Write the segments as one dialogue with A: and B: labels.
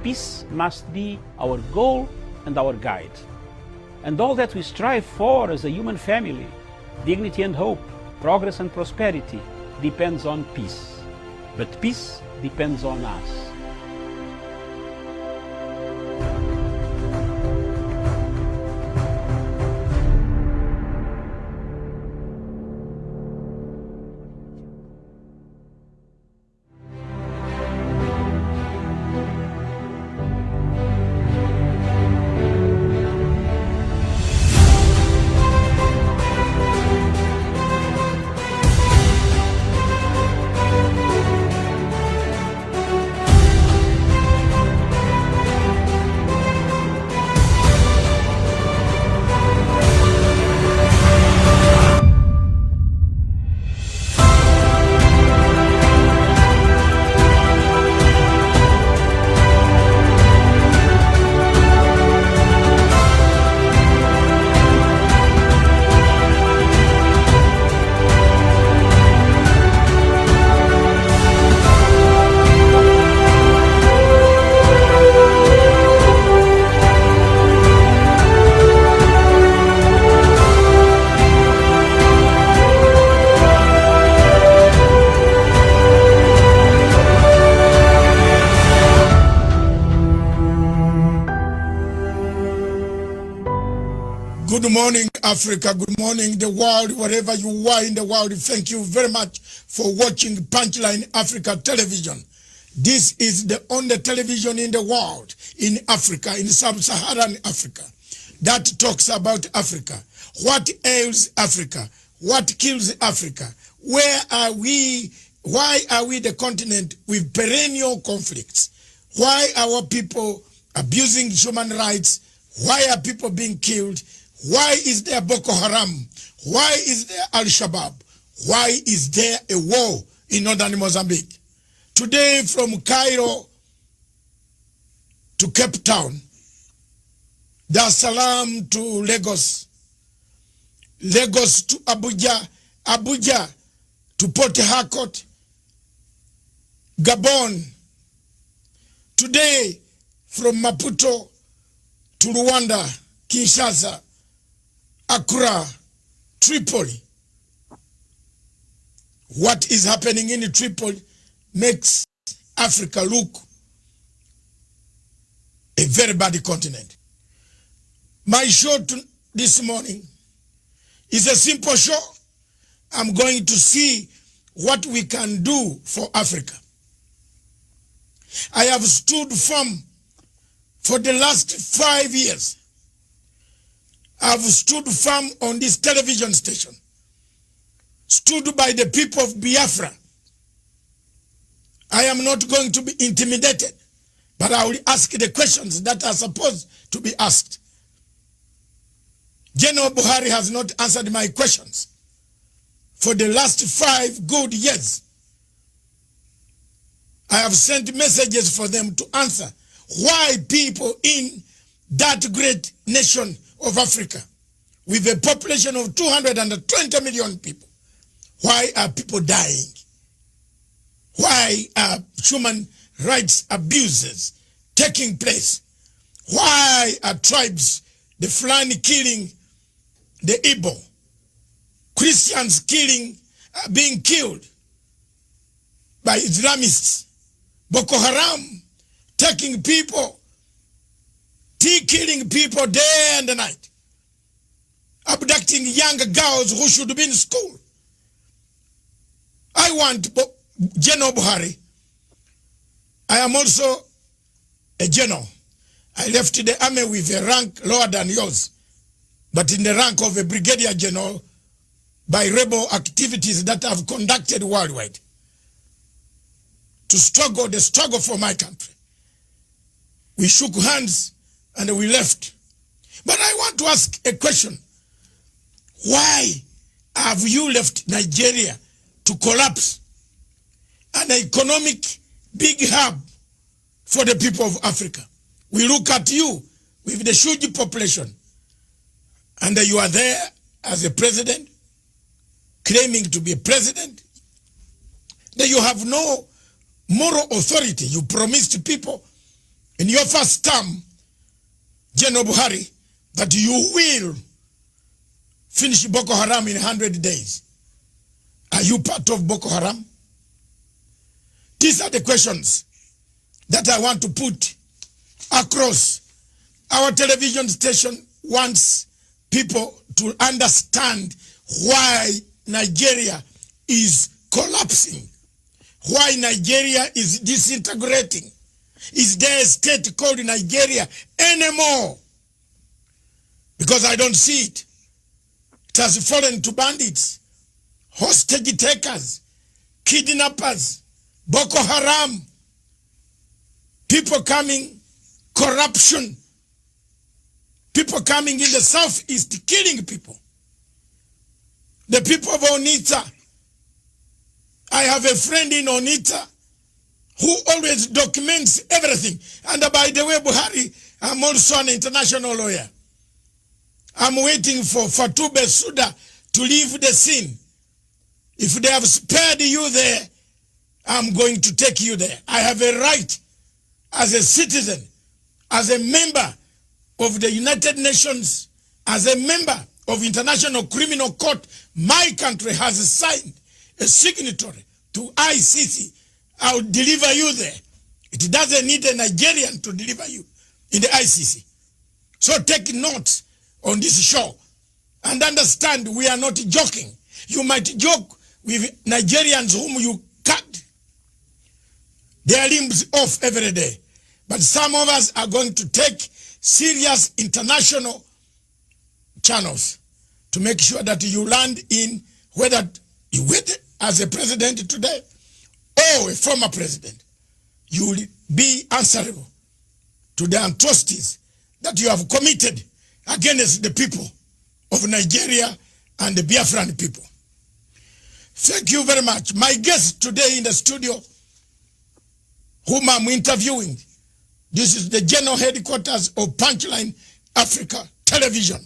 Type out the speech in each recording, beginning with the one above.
A: peace must be our goal and our guide. And all that we strive for as a human family, dignity and hope, progress and prosperity, depends on peace. But peace depends on us.
B: Good morning, Africa. Good morning, the world, wherever you are in the world. Thank you very much for watching Punchline Africa television. This is the only television in the world, in Africa, in sub-Saharan Africa, that talks about Africa. What ails Africa? What kills Africa? Where are we? Why are we the continent with perennial conflicts? Why are our people abusing human rights? Why are people being killed? Why is there Boko Haram? Why is there Al-Shabaab? Why is there a war in northern Mozambique? Today, from Cairo to Cape Town, Dar es Salaam to Lagos, Lagos to Abuja, Abuja to Port Harcourt, Gabon. Today, from Maputo to Rwanda, Kinshasa, Accra, Tripoli. What is happening in Tripoli makes Africa look a very bad continent. My show this morning is a simple show. I'm going to see what we can do for Africa. I have stood firm for the last 5 years. I've stood firm on this television station, stood by the people of Biafra. I am not going to be intimidated, but I will ask the questions that are supposed to be asked. General Buhari has not answered my questions for the last 5 good years. I have sent messages for them to answer why people in that great nation of Africa, with a population of 220 million people, why are people dying? Why are human rights abuses taking place? Why are tribes, the Fulani killing the Igbo, Christians being killed by Islamists, Boko Haram taking people, killing people day and night, abducting young girls who should be in school? I want General Buhari. I am also a general. I left the army with a rank lower than yours, but in the rank of a brigadier general by rebel activities that I've conducted worldwide to struggle, the struggle for my country. We shook hands and we left. But I want to ask a question. Why have you left Nigeria to collapse, an economic big hub for the people of Africa? We look at you with the huge population, and you are there as a president, claiming to be a president. That you have no moral authority. You promised people in your first term, General Buhari, that you will finish Boko Haram in 100 days. Are you part of Boko Haram? These are the questions that I want to put across. Our television station wants people to understand why Nigeria is collapsing, why Nigeria is disintegrating. Is there a state called Nigeria anymore? Because I don't see it. It has fallen to bandits, hostage takers, kidnappers, Boko Haram, people coming, corruption, people coming in the southeast, killing people. The people of Onitsha. I have a friend in Onitsha who always documents everything. And by the way, Buhari, I'm also an international lawyer. I'm waiting for Fatou Bensouda to leave the scene. If they have spared you there, I'm going to take you there. I have a right as a citizen, as a member of the United Nations, as a member of International Criminal Court. My country has signed a signatory to ICC. I'll deliver you there. It doesn't need a Nigerian to deliver you in the ICC. So take notes on this show and understand we are not joking. You might joke with Nigerians whom you cut their limbs off every day. But some of us are going to take serious international channels to make sure that you land in, whether you wait as a president today or a former president, you will be answerable to the atrocities that you have committed against the people of Nigeria and the Biafran people. Thank you very much. My guest today in the studio, whom I'm interviewing, this is the general headquarters of Punchline Africa Television.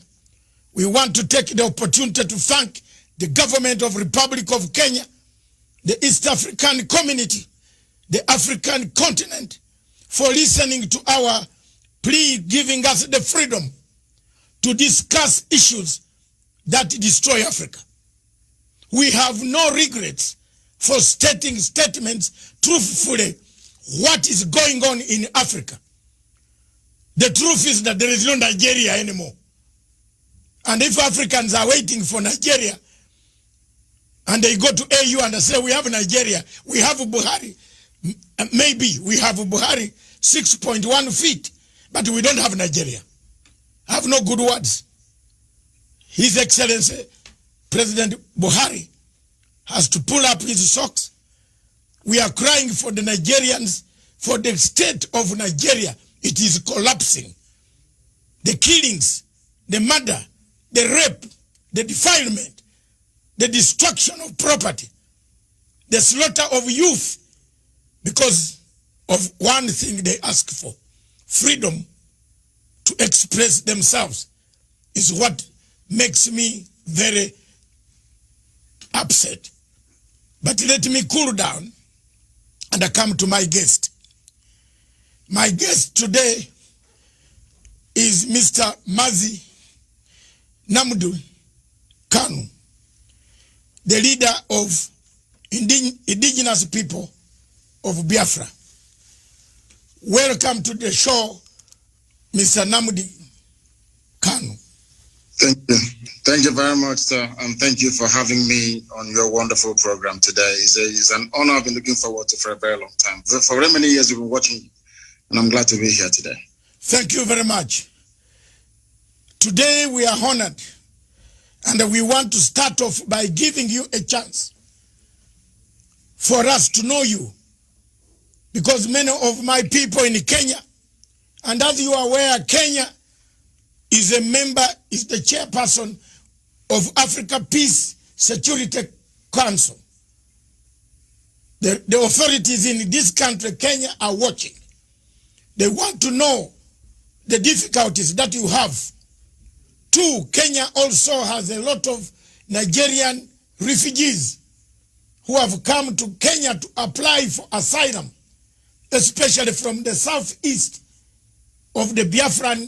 B: We want to take the opportunity to thank the government of Republic of Kenya, the East African community, the African continent, for listening to our plea, giving us the freedom to discuss issues that destroy Africa. We have no regrets for stating statements truthfully what is going on in Africa. The truth is that there is no Nigeria anymore. And if Africans are waiting for Nigeria, and they go to AU and they say, we have Nigeria, we have Buhari, maybe we have Buhari 6.1 feet, but we don't have Nigeria. I have no good words. His Excellency, President Buhari, has to pull up his socks. We are crying for the Nigerians, for the state of Nigeria. It is collapsing. The killings, the murder, the rape, the defilement, the destruction of property, the slaughter of youth, because of one thing they ask for, freedom to express themselves, is what makes me very upset. But let me cool down and I come to my guest. My guest today is Mr. Mazi Nnamdi Kanu, the leader of indigenous people of Biafra. Welcome to the show, Mr. Nnamdi Kanu.
C: Thank you. Thank you very much, sir, and thank you for having me on your wonderful program today. It's an honor I've been looking forward to for a very long time. For very many years we've been watching you, and I'm glad to be here today.
B: Thank you very much. Today we are honored, and we want to start off by giving you a chance for us to know you, because many of my people in Kenya, and as you are aware, Kenya is the chairperson of Africa Peace Security Council. The authorities in this country, Kenya, are watching. They want to know the difficulties that you have. Two, Kenya also has a lot of Nigerian refugees who have come to Kenya to apply for asylum, especially from the southeast of the Biafran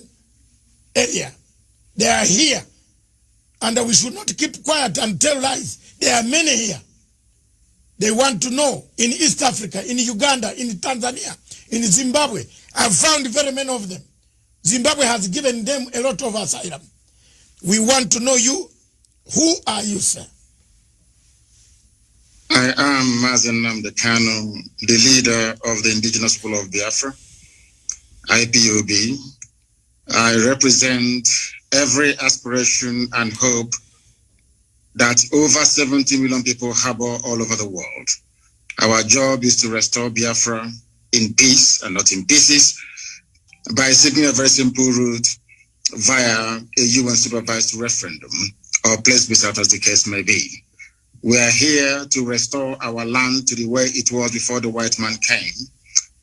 B: area. They are here. And we should not keep quiet and tell lies. There are many here. They want to know in East Africa, in Uganda, in Tanzania, in Zimbabwe. I've found very many of them. Zimbabwe has given them a lot of asylum. We want to know you. Who are you, sir?
C: I am Mazi Nnamdi Kanu, the leader of the Indigenous People of Biafra, IPOB. I represent every aspiration and hope that over 70 million people harbor all over the world. Our job is to restore Biafra in peace and not in pieces by seeking a very simple route via a UN supervised referendum or plebiscite, as the case may be. We are here to restore our land to the way it was before the white man came.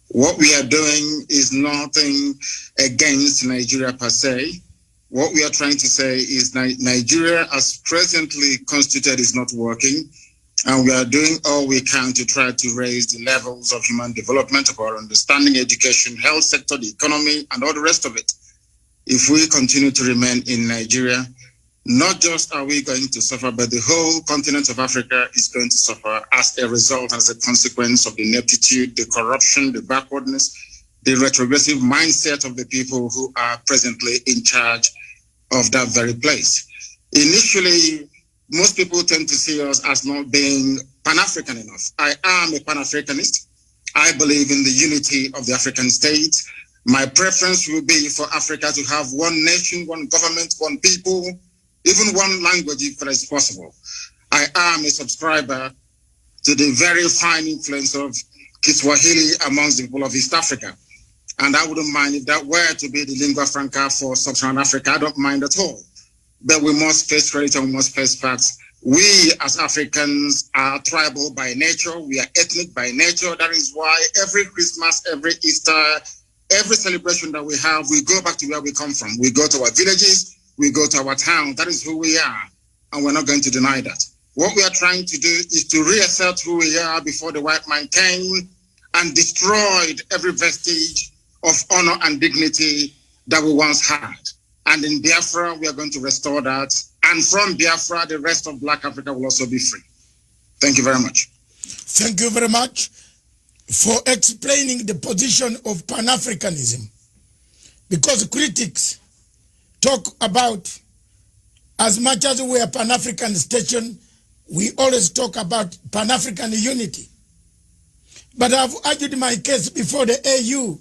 C: What we are doing is nothing against Nigeria per se. What we are trying to say is Nigeria as presently constituted is not working, and we are doing all we can to try to raise the levels of human development, of our understanding, education, health sector, the economy, and all the rest of it. If we continue to remain in Nigeria, not just are we going to suffer, but the whole continent of Africa is going to suffer as a result, as a consequence of the ineptitude, the corruption, the backwardness, the retrogressive mindset of the people who are presently in charge of that very place. Initially, most people tend to see us as not being Pan-African enough. I am a Pan-Africanist. I believe in the unity of the African state. My preference will be for Africa to have one nation, one government, one people, even one language if that is possible. I am a subscriber to the very fine influence of Kiswahili amongst the people of East Africa. And I wouldn't mind if that were to be the lingua franca for sub-Saharan Africa. I don't mind at all. But we must face reality and we must face facts. We as Africans are tribal by nature. We are ethnic by nature. That is why every Christmas, every Easter, every celebration that we have, we go back to where we come from. We go to our villages, we go to our town. That is who we are. And we're not going to deny that. What we are trying to do is to reassert who we are before the white man came and destroyed every vestige of honor and dignity that we once had. And in Biafra, we are going to restore that. And from Biafra, the rest of Black Africa will also be free. Thank you very much.
B: Thank you very much for explaining the position of Pan-Africanism. Because critics talk about, as much as we are Pan-African station, we always talk about Pan-African unity. But I've argued my case before the AU,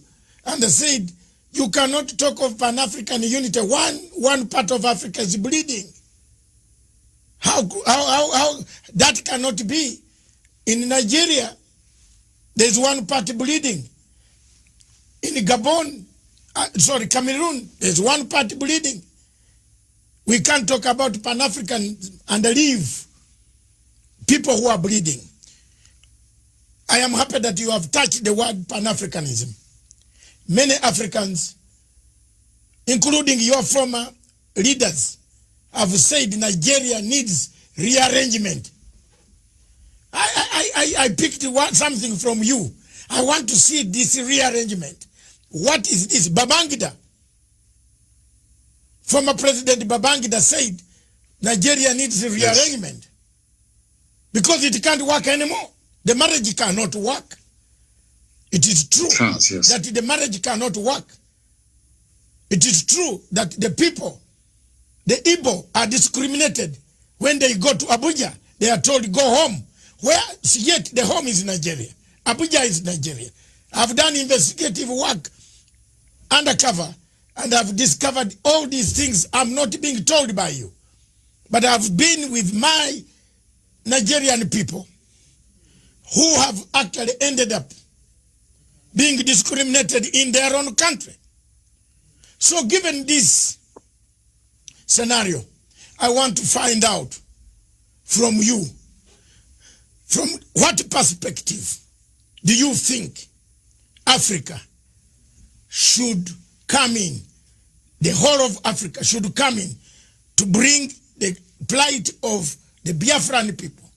B: and they said, you cannot talk of Pan-African unity. One part of Africa is bleeding. How that cannot be. In Nigeria, there's one part bleeding. In Gabon, Cameroon, there's one part bleeding. We can't talk about Pan-African and leave people who are bleeding. I am happy that you have touched the word Pan-Africanism. Many Africans, including your former leaders, have said Nigeria needs rearrangement. I picked something from you. I want to see this rearrangement. What is this? Babangida, former President Babangida said Nigeria needs a rearrangement because it can't work anymore. The marriage cannot work. It is true that the marriage cannot work. It is true that the people, the Igbo, are discriminated. When they go to Abuja, they are told go home. Where yet the home is Nigeria. Abuja is Nigeria. I've done investigative work undercover and I've discovered all these things. I'm not being told by you. But I've been with my Nigerian people who have actually ended up being discriminated in their own country. So given this scenario, I want to find out from you, from what perspective do you think Africa should come in, the whole of Africa should come in to bring the plight of the Biafran people,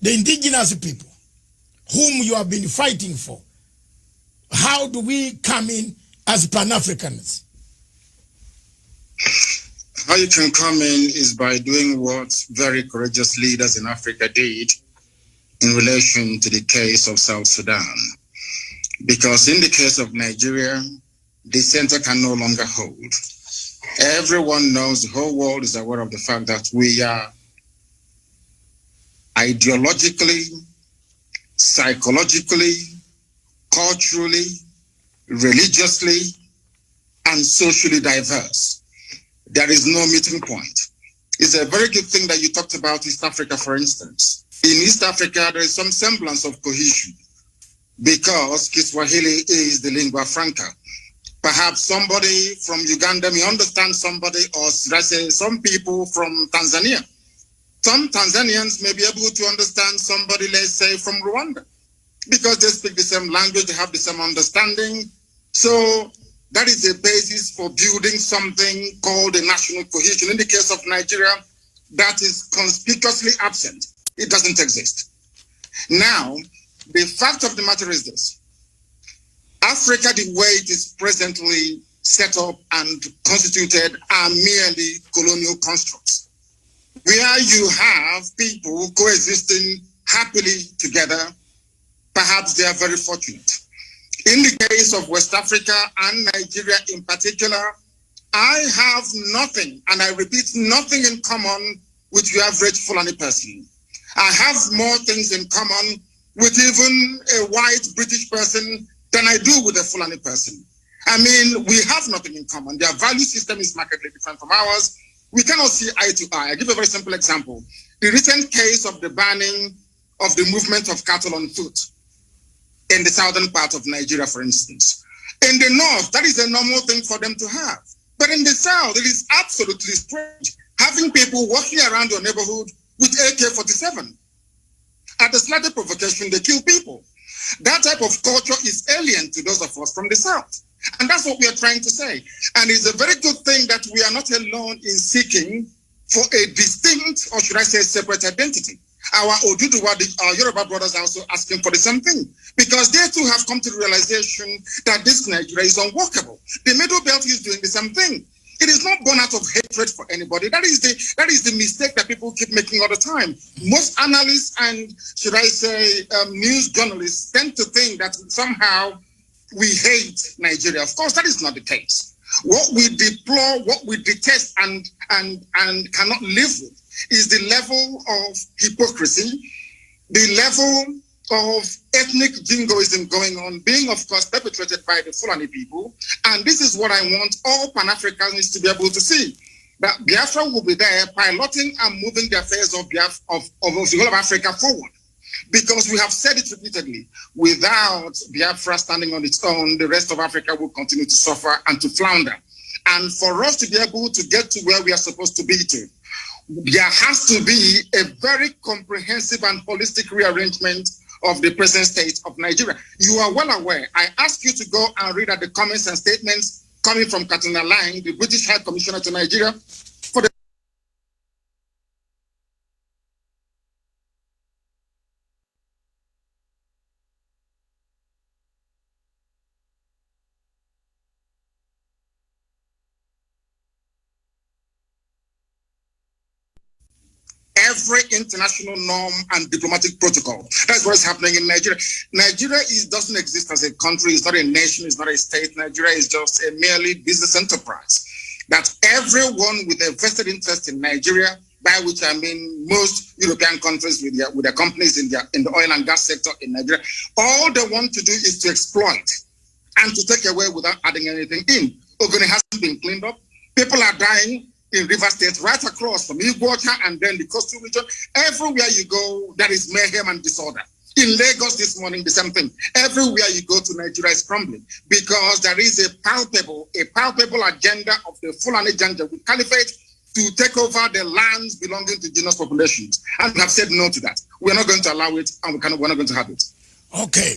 B: the indigenous people, whom you have been fighting for? How do we come in as Pan-Africans?
C: How you can come in is by doing what very courageous leaders in Africa did in relation to the case of South Sudan. Because in the case of Nigeria, the center can no longer hold. Everyone knows, the whole world is aware of the fact that we are ideologically, psychologically, culturally, religiously, and socially diverse. There is no meeting point. It's a very good thing that you talked about East Africa, for instance. In East Africa, there is some semblance of cohesion because Kiswahili is the lingua franca. Perhaps somebody from Uganda may understand somebody, or should I say some people from Tanzania. Some Tanzanians may be able to understand somebody, let's say, from Rwanda, because they speak the same language, they have the same understanding. So that is the basis for building something called a national cohesion. In the case of Nigeria, that is conspicuously absent. It doesn't exist. Now, the fact of the matter is this. Africa, the way it is presently set up and constituted, are merely colonial constructs, where you have people coexisting happily together. Perhaps they are very fortunate. In the case of West Africa and Nigeria in particular, I have nothing, and I repeat, nothing in common with your average Fulani person. I have more things in common with even a white British person than I do with a Fulani person. I mean, we have nothing in common. Their value system is markedly different from ours. We cannot see eye to eye. I give a very simple example. The recent case of the banning of the movement of cattle on foot in the southern part of Nigeria, for instance. In the north, that is a normal thing for them to have. But in the south, it is absolutely strange having people walking around your neighborhood with AK-47. At the slightest provocation, they kill people. That type of culture is alien to those of us from the south. And that's what we are trying to say. And it's a very good thing that we are not alone in seeking for a distinct, or should I say separate identity. Our Oduduwa, our Yoruba brothers are also asking for the same thing, because they too have come to the realization that this Nigeria is unworkable. The Middle Belt is doing the same thing. It is not born out of hatred for anybody. That is the mistake that people keep making all the time. Most analysts and, should I say, news journalists tend to think that somehow we hate Nigeria. Of course, that is not the case. What we deplore, what we detest and cannot live with is the level of hypocrisy, the level of ethnic jingoism going on, being, of course, perpetrated by the Fulani people. And this is what I want all Pan-Africans to be able to see, that Biafra will be there piloting and moving the affairs of the whole of Africa forward. Because we have said it repeatedly, without Biafra standing on its own, the rest of Africa will continue to suffer and to flounder. And for us to be able to get to where we are supposed to be to, there has to be a very comprehensive and holistic rearrangement of the present state of Nigeria. You are well aware. I ask you to go and read at the comments and statements coming from Katina Lang, the British High Commissioner to Nigeria, for the every international norm and diplomatic protocol. That's what's happening in Nigeria. Nigeria doesn't exist as a country. It's not a nation. It's not a state. Nigeria is just a merely business enterprise. That everyone with a vested interest in Nigeria, by which I mean most European countries with their companies in the oil and gas sector in Nigeria, all they want to do is to exploit and to take away without adding anything in. Ogoni hasn't been cleaned up. People are dying in River State, right across from Iguacha and then the coastal region. Everywhere you go, there is mayhem and disorder. In Lagos this morning, the same thing. Everywhere you go to, Nigeria is crumbling because there is a palpable agenda of the Fulani Janjaweed Caliphate to take over the lands belonging to indigenous populations. And we have said no to that. We're not going to allow it, and we're not going to have it.
B: Okay.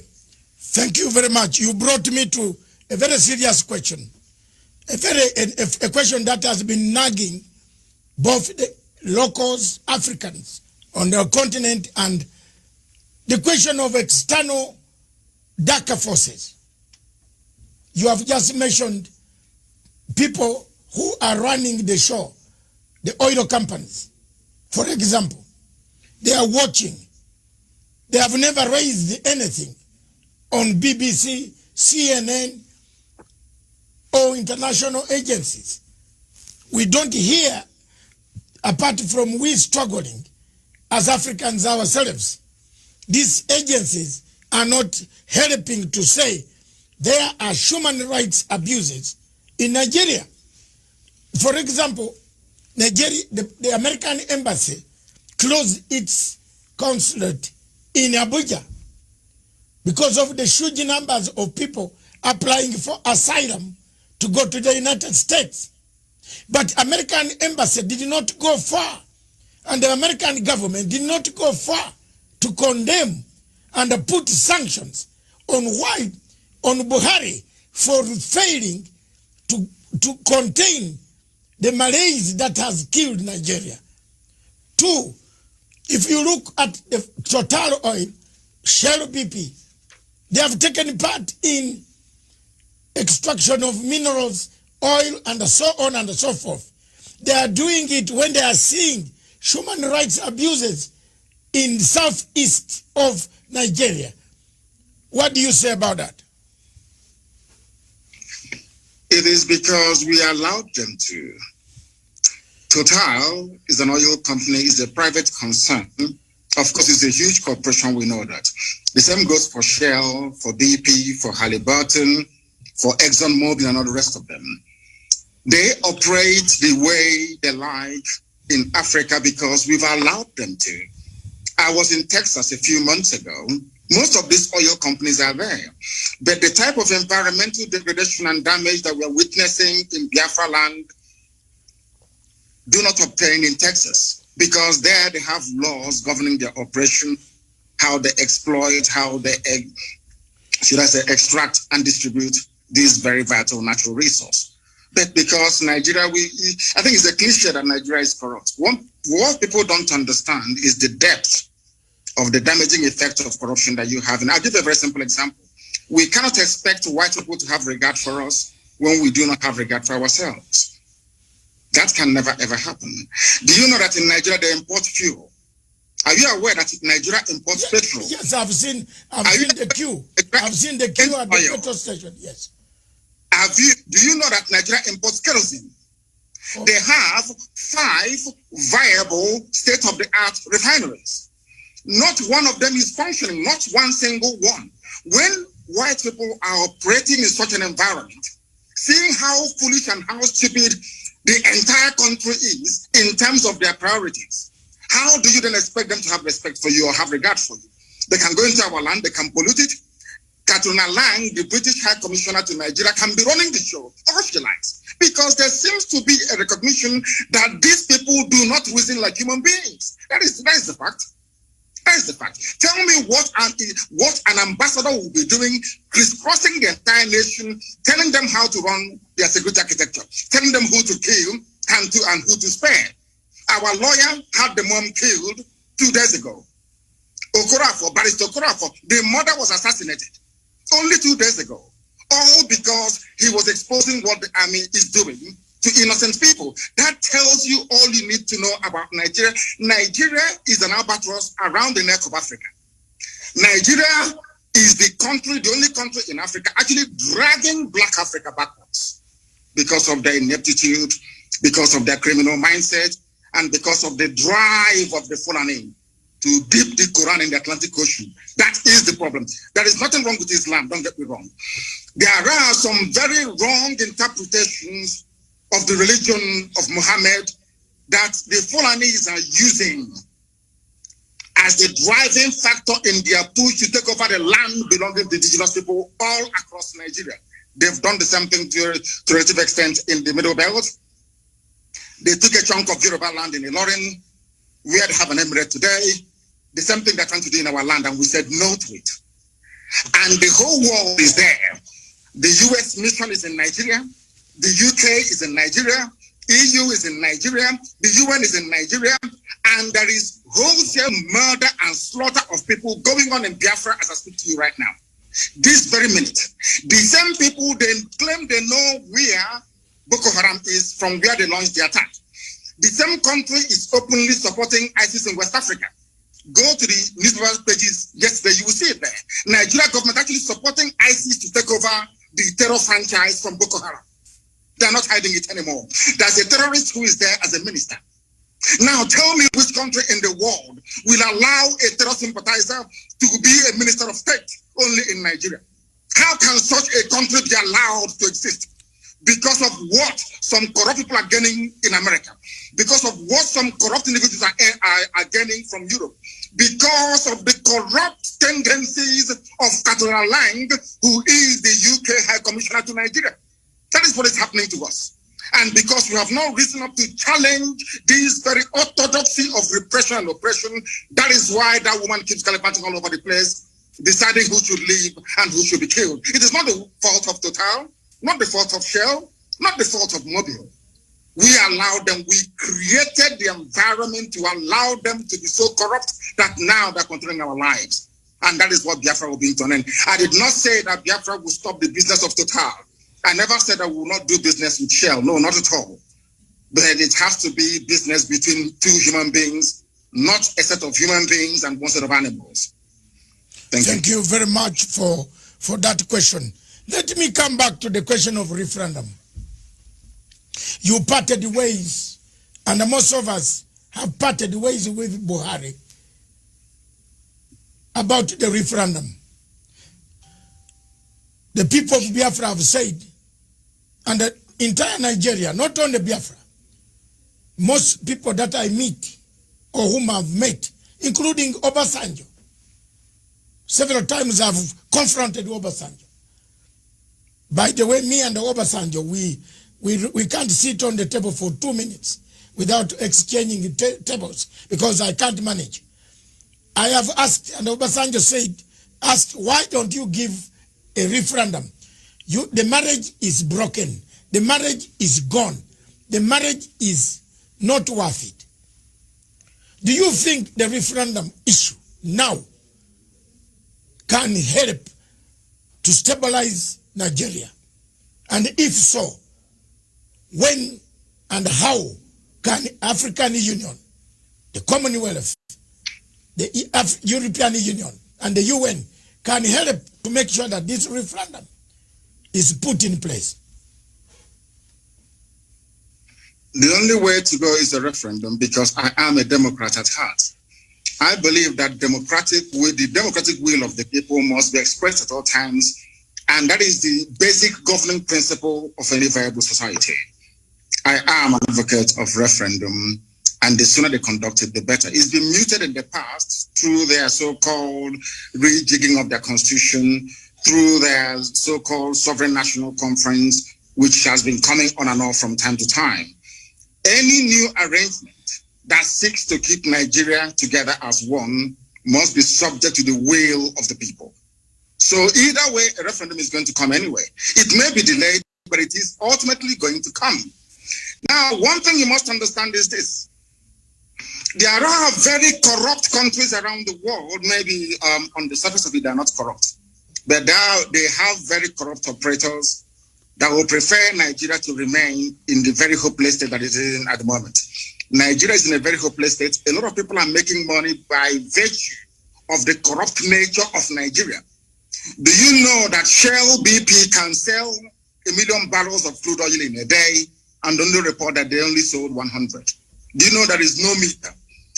B: Thank you very much. You brought me to a very serious question. A question that has been nagging both the locals, Africans on the continent, and the question of external darker forces. You have just mentioned people who are running the show, the oil companies, for example. They are watching. They have never raised anything on BBC, CNN, or international agencies. We don't hear, apart from we struggling as Africans ourselves. These agencies are not helping to say there are human rights abuses in Nigeria. For example, Nigeria, the American embassy closed its consulate in Abuja because of the huge numbers of people applying for asylum to go to the United States. But American embassy did not go far, and the American government did not go far to condemn and put sanctions on Buhari for failing to contain the malaise that has killed Nigeria. Two, if you look at the Total Oil, Shell BP, they have taken part in extraction of minerals, oil, and so on and so forth. They are doing it when they are seeing human rights abuses in the southeast of Nigeria. What do you say about that?
C: It is because we allowed them to. Total is an oil company, is a private concern. Of course, it's a huge corporation, we know that. The same goes for Shell, for BP, for Halliburton, for ExxonMobil, and all the rest of them. They operate the way they like in Africa because we've allowed them to. I was in Texas a few months ago. Most of these oil companies are there. But the type of environmental degradation and damage that we're witnessing in Biafra land do not obtain in Texas, because there they have laws governing their operation, how they exploit, how they, extract and distribute this very vital natural resource. But because Nigeria, I think it's a cliche that Nigeria is corrupt. What people don't understand is the depth of the damaging effect of corruption that you have. And I'll give a very simple example. We cannot expect white people to have regard for us when we do not have regard for ourselves. That can never, ever happen. Do you know that in Nigeria they import fuel? Are you aware that Nigeria imports petrol?
B: Yes, I've seen the queue. I've seen the queue at the petrol station, yes.
C: Do you know that Nigeria imports kerosene? Oh. They have 5 viable state-of-the-art refineries. Not one of them is functioning, not one single one. When white people are operating in such an environment, seeing how foolish and how stupid the entire country is in terms of their priorities, how do you then expect them to have respect for you or have regard for you? They can go into our land, they can pollute it. Katrina Lang, the British High Commissioner to Nigeria, can be running the show, or she likes, because there seems to be a recognition that these people do not reason like human beings. That is the fact. That is the fact. Tell me what an ambassador will be doing, crisscrossing the entire nation, telling them how to run their security architecture, telling them who to kill and who to spare. Our lawyer had the mom killed 2 days ago. Barrister Okorafor, the mother was assassinated only 2 days ago. All because he was exposing what the army is doing to innocent people. That tells you all you need to know about Nigeria. Nigeria is an albatross around the neck of Africa. Nigeria is the only country in Africa actually dragging Black Africa backwards because of their ineptitude, because of their criminal mindset, and because of the drive of the Fulani to dip the Quran in the Atlantic Ocean. That is the problem. There is nothing wrong with Islam, don't get me wrong. There are some very wrong interpretations of the religion of Muhammad that the Fulanis are using as the driving factor in their push to take over the land belonging to indigenous people all across Nigeria. They've done the same thing to a relative extent in the Middle Belt. They took a chunk of Yoruba land in Ilorin, where they have an emirate today. The same thing they're trying to do in our land, and we said no to it. And the whole world is there. The US mission is in Nigeria. The UK is in Nigeria. EU is in Nigeria. The UN is in Nigeria. And there is wholesale murder and slaughter of people going on in Biafra as I speak to you right now. this very minute. The same people, they claim they know where Boko Haram is from where they launched the attack. The same country is openly supporting ISIS in West Africa. Go to the newspaper pages yesterday, you will see it there. Nigeria government actually supporting ISIS to take over the terror franchise from Boko Haram. They're not hiding it anymore. There's a terrorist who is there as a minister. Now tell me which country in the world will allow a terror sympathizer to be a minister of state only in Nigeria? How can such a country be allowed to exist? Because of what some corrupt people are gaining in America, because of what some corrupt individuals are gaining from Europe, because of the corrupt tendencies of Catherine Lang, who is the UK High Commissioner to Nigeria. That is what is happening to us. And because we have no reason up to challenge this very orthodoxy of repression and oppression, that is why that woman keeps gallivanting all over the place, deciding who should live and who should be killed. It is not the fault of Total, not the fault of Shell, not the fault of Mobil. We allowed them, we created the environment to allow them to be so corrupt that now they're controlling our lives. And that is what Biafra will be done. And I did not say that Biafra will stop the business of Total. I never said I will not do business with Shell. No, not at all. But it has to be business between two human beings, not a set of human beings and one set of animals. Thank you
B: very much for that question. Let me come back to the question of referendum. You parted ways, and most of us have parted ways with Buhari about the referendum. The people of Biafra have said, and the entire Nigeria, not only Biafra, most people that I meet or whom I've met, including Obasanjo, several times I've confronted Obasanjo. By the way, me and Obasanjo, we can't sit on the table for 2 minutes without exchanging tables because I can't manage. I have asked, and Obasanjo asked, why don't you give a referendum? The marriage is broken. The marriage is gone. The marriage is not worth it. Do you think the referendum issue now can help to stabilize Nigeria? And if so, when and how can African Union, the Commonwealth, the European Union, and the UN can help to make sure that this referendum is put in place?
C: The only way to go is a referendum, because I am a Democrat at heart. I believe that the democratic will of the people must be expressed at all times, and that is the basic governing principle of any viable society. I am an advocate of referendum, and the sooner they conduct it, the better. It's been muted in the past through their so-called rejigging of their constitution, through their so-called Sovereign National Conference, which has been coming on and off from time to time. Any new arrangement that seeks to keep Nigeria together as one must be subject to the will of the people. So either way, a referendum is going to come anyway. It may be delayed, but it is ultimately going to come. Now, one thing you must understand is this. There are very corrupt countries around the world. Maybe on the surface of it, they're not corrupt. But they have very corrupt operators that will prefer Nigeria to remain in the very hopeless state that it is in at the moment. Nigeria is in a very hopeless state. A lot of people are making money by virtue of the corrupt nature of Nigeria. Do you know that Shell BP can sell 1 million barrels of crude oil in a day and only report that they only sold 100? Do you know there is no meter?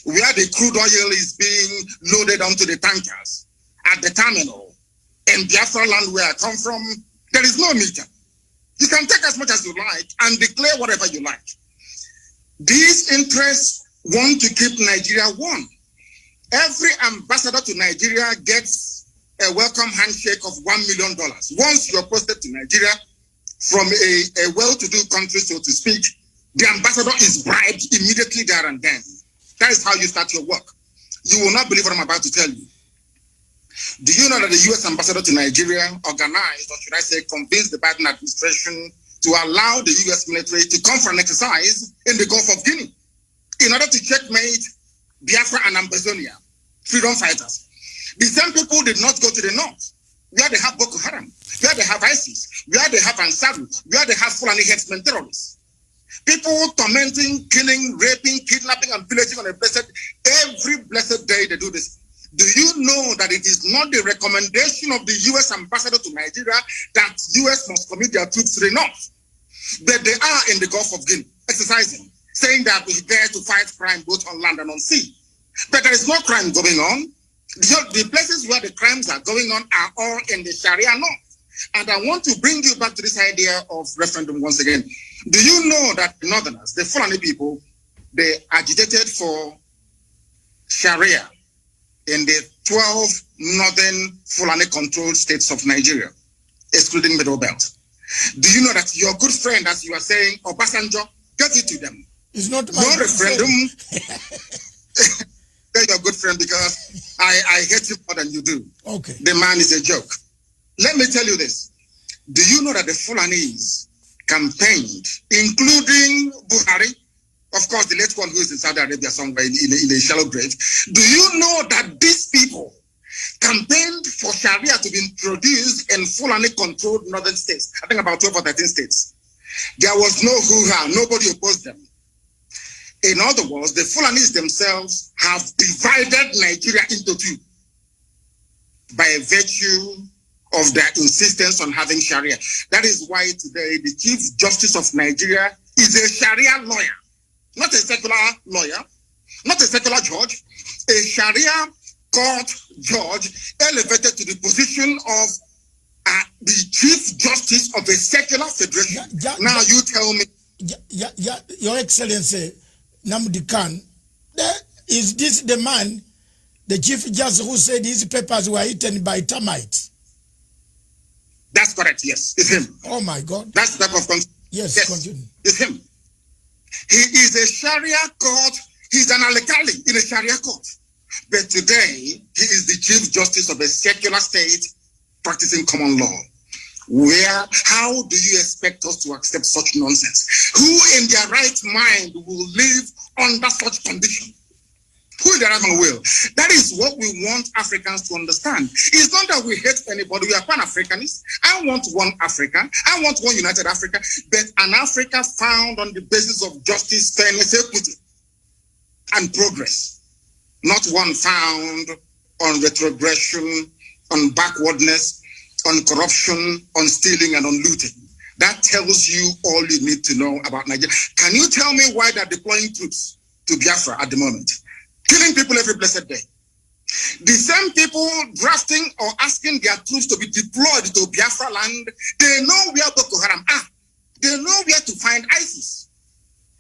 C: Where the crude oil is being loaded onto the tankers at the terminal in Biafra land where I come from, there is no meter. You can take as much as you like and declare whatever you like. These interests want to keep Nigeria one. Every ambassador to Nigeria gets a welcome handshake of $1 million. Once you're posted to Nigeria from a well-to-do country, so to speak, the ambassador is bribed immediately there and then. That is how you start your work. You will not believe what I'm about to tell you. Do you know that the U.S. ambassador to Nigeria organized, or should I say, convinced the Biden administration to allow the U.S. military to come for an exercise in the Gulf of Guinea in order to checkmate Biafra and Ambazonia, freedom fighters? The same people did not go to the north where they have Boko Haram, where they have ISIS, where they have Ansaru, where they have Fulani headsmen terrorists. People tormenting, killing, raping, kidnapping, and pillaging on a blessed, every blessed day they do this. Do you know that it is not the recommendation of the U.S. ambassador to Nigeria that U.S. must commit their troops to the north? But they are in the Gulf of Guinea, exercising, saying that we're there to fight crime both on land and on sea. But there is no crime going on. The places where the crimes are going on are all in the Sharia north. And I want to bring you back to this idea of referendum once again. Do you know that the Northerners, the Fulani people, they agitated for Sharia in the 12 northern Fulani-controlled states of Nigeria, excluding Middle Belt? Do you know that your good friend, as you are saying, Obasanjo, gave it to them?
B: It's not my
C: no referendum. They're your good friend because I hate you more than you do.
B: Okay.
C: The man is a joke. Let me tell you this. Do you know that the Fulanis campaigned, including Buhari, of course, the late one who is in Saudi Arabia somewhere in a shallow grave? Do you know that these people campaigned for Sharia to be introduced in Fulani-controlled northern states? I think about 12 or 13 states. There was no hoo-ha. Nobody opposed them. In other words, the Fulanis themselves have divided Nigeria into two by virtue of their insistence on having Sharia. That is why today the Chief Justice of Nigeria is a Sharia lawyer, not a secular lawyer, not a secular judge, a Sharia court judge elevated to the position of the Chief Justice of a secular federation. Now you tell me.
B: Your Excellency Nnamdi Kanu, is this the man, the Chief Justice, who said his papers were eaten by termites?
C: That's correct, yes. It's him.
B: Oh my God.
C: That's the type of
B: yes, continue.
C: It's him. He is a Sharia court. He's an alkali in a Sharia court. But today, he is the Chief Justice of a secular state practicing common law. How do you expect us to accept such nonsense? Who in their right mind will live under such condition? Who in their right mind will? That is what we want Africans to understand. It's not that we hate anybody. We are Pan-Africanists. I want one Africa. I want one united Africa, but an Africa found on the basis of justice, fairness, equity, and progress. Not one found on retrogression, on backwardness, on corruption, on stealing, and on looting. That tells you all you need to know about Nigeria. Can you tell me why they're deploying troops to Biafra at the moment? Killing people every blessed day. The same people drafting or asking their troops to be deployed to Biafra land, they know where Boko Haram are. They know where to find ISIS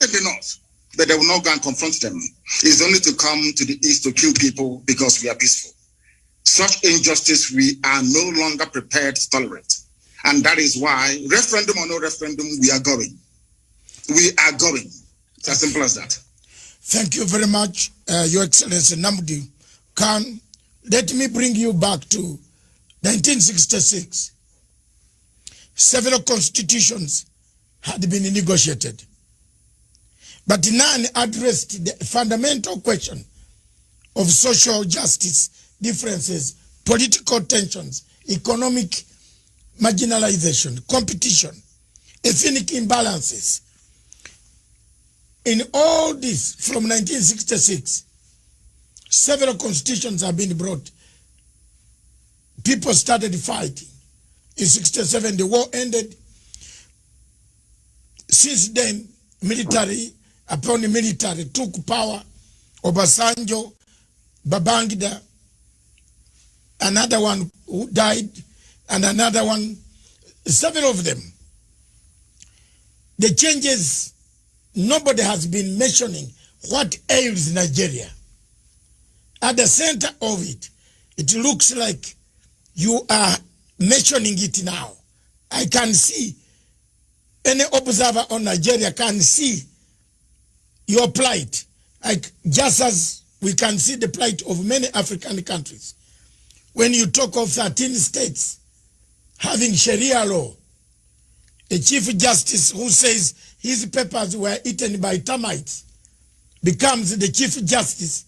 C: in the north. But they will not go and confront them. It's only to come to the east to kill people because we are peaceful. Such injustice we are no longer prepared to tolerate. And that is why, referendum or no referendum, we are going. We are going. It's as simple as that.
B: Thank you very much, Your Excellency Nnamdi Kanu. Let me bring you back to 1966. Several constitutions had been negotiated, but none addressed the fundamental question of social justice, differences, political tensions, economic marginalization, competition, ethnic imbalances. In all this, from 1966, several constitutions have been brought. People started fighting. In 67, the war ended. Since then, military took power. Obasanjo, Babangida, another one who died, and another one, several of them. The changes, nobody has been mentioning what ails Nigeria. At the center of it, it looks like you are mentioning it now. I can see, any observer on Nigeria can see your plight, like just as we can see the plight of many African countries. When you talk of 13 states having Sharia law, a Chief Justice who says his papers were eaten by termites becomes the Chief Justice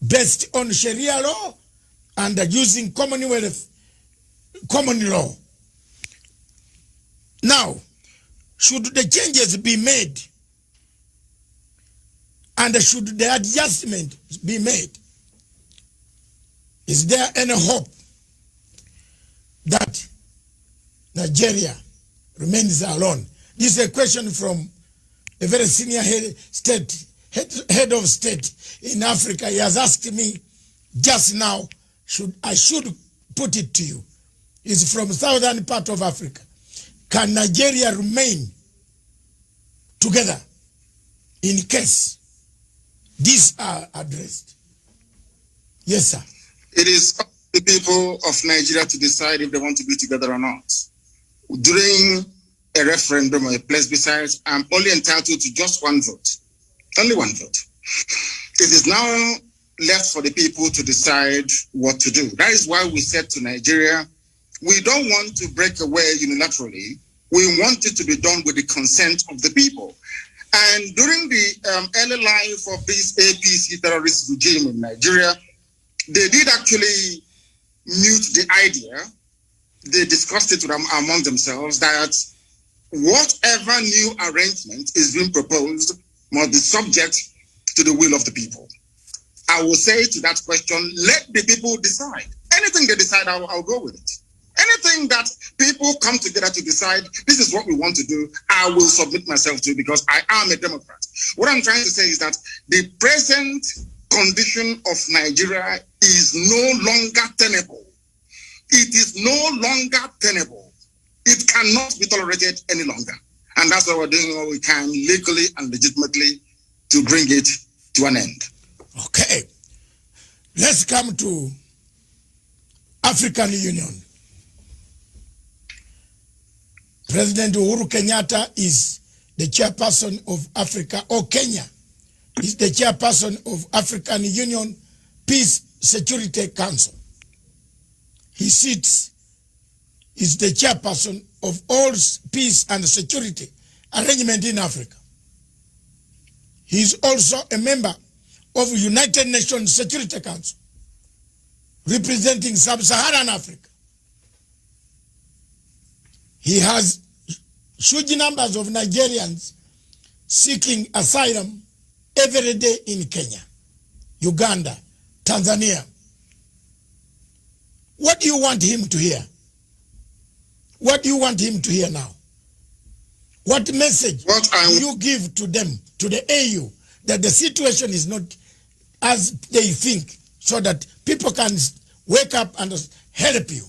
B: based on Sharia law and using Commonwealth common law. Now, should the changes be made and should the adjustment be made, is there any hope that Nigeria remains alone? This is a question from a very senior head of state in Africa. He has asked me just now, I should put it to you. It's from southern part of Africa. Can Nigeria remain together in case these are addressed? Yes, sir.
C: It is up to the people of Nigeria to decide if they want to be together or not. During a referendum or a plebiscite, I'm only entitled to just one vote. Only one vote. It is now left for the people to decide what to do. That is why we said to Nigeria, we don't want to break away unilaterally. We want it to be done with the consent of the people. And during the early life of this APC terrorist regime in Nigeria, they did actually mute the idea. They discussed it among themselves that whatever new arrangement is being proposed must be subject to the will of the people. I will say to that question, let the people decide. Anything they decide, I'll go with it. Anything that people come together to decide, this is what we want to do, I will submit myself to because I am a Democrat. What I'm trying to say is that the present condition of Nigeria is no longer tenable. It is no longer tenable. It cannot be tolerated any longer. And that's why we're doing what we can legally and legitimately to bring it to an end.
B: Okay. Let's come to African Union. President Uhuru Kenyatta is the chairperson of Africa, or Kenya is the chairperson of African Union Peace Security Council. He is the chairperson of all peace and security arrangement in Africa. He is also a member of United Nations Security Council, representing Sub-Saharan Africa. He has huge numbers of Nigerians seeking asylum every day in Kenya, Uganda, Tanzania. What do you want him to hear? What do you want him to hear now? What message do you give to them, to the AU, that the situation is not as they think, so that people can wake up and help you?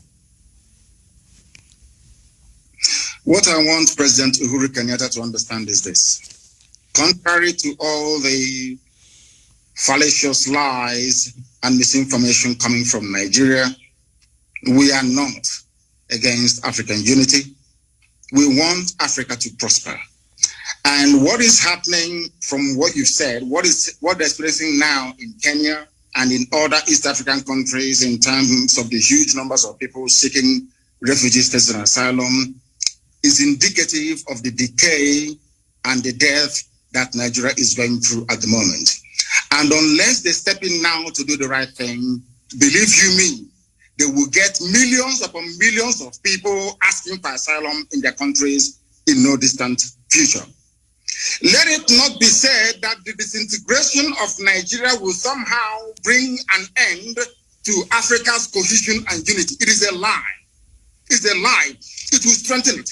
C: What I want President Uhuru Kenyatta to understand is this. Contrary to all the fallacious lies and misinformation coming from Nigeria, we are not against African unity. We want Africa to prosper. And what is happening from what you've said, what they're experiencing now in Kenya and in other East African countries in terms of the huge numbers of people seeking refugee status and asylum, is indicative of the decay and the death that Nigeria is going through at the moment. And unless they step in now to do the right thing, believe you me, they will get millions upon millions of people asking for asylum in their countries in no distant future. Let it not be said that the disintegration of Nigeria will somehow bring an end to Africa's cohesion and unity. It is a lie. It's a lie. It will strengthen it.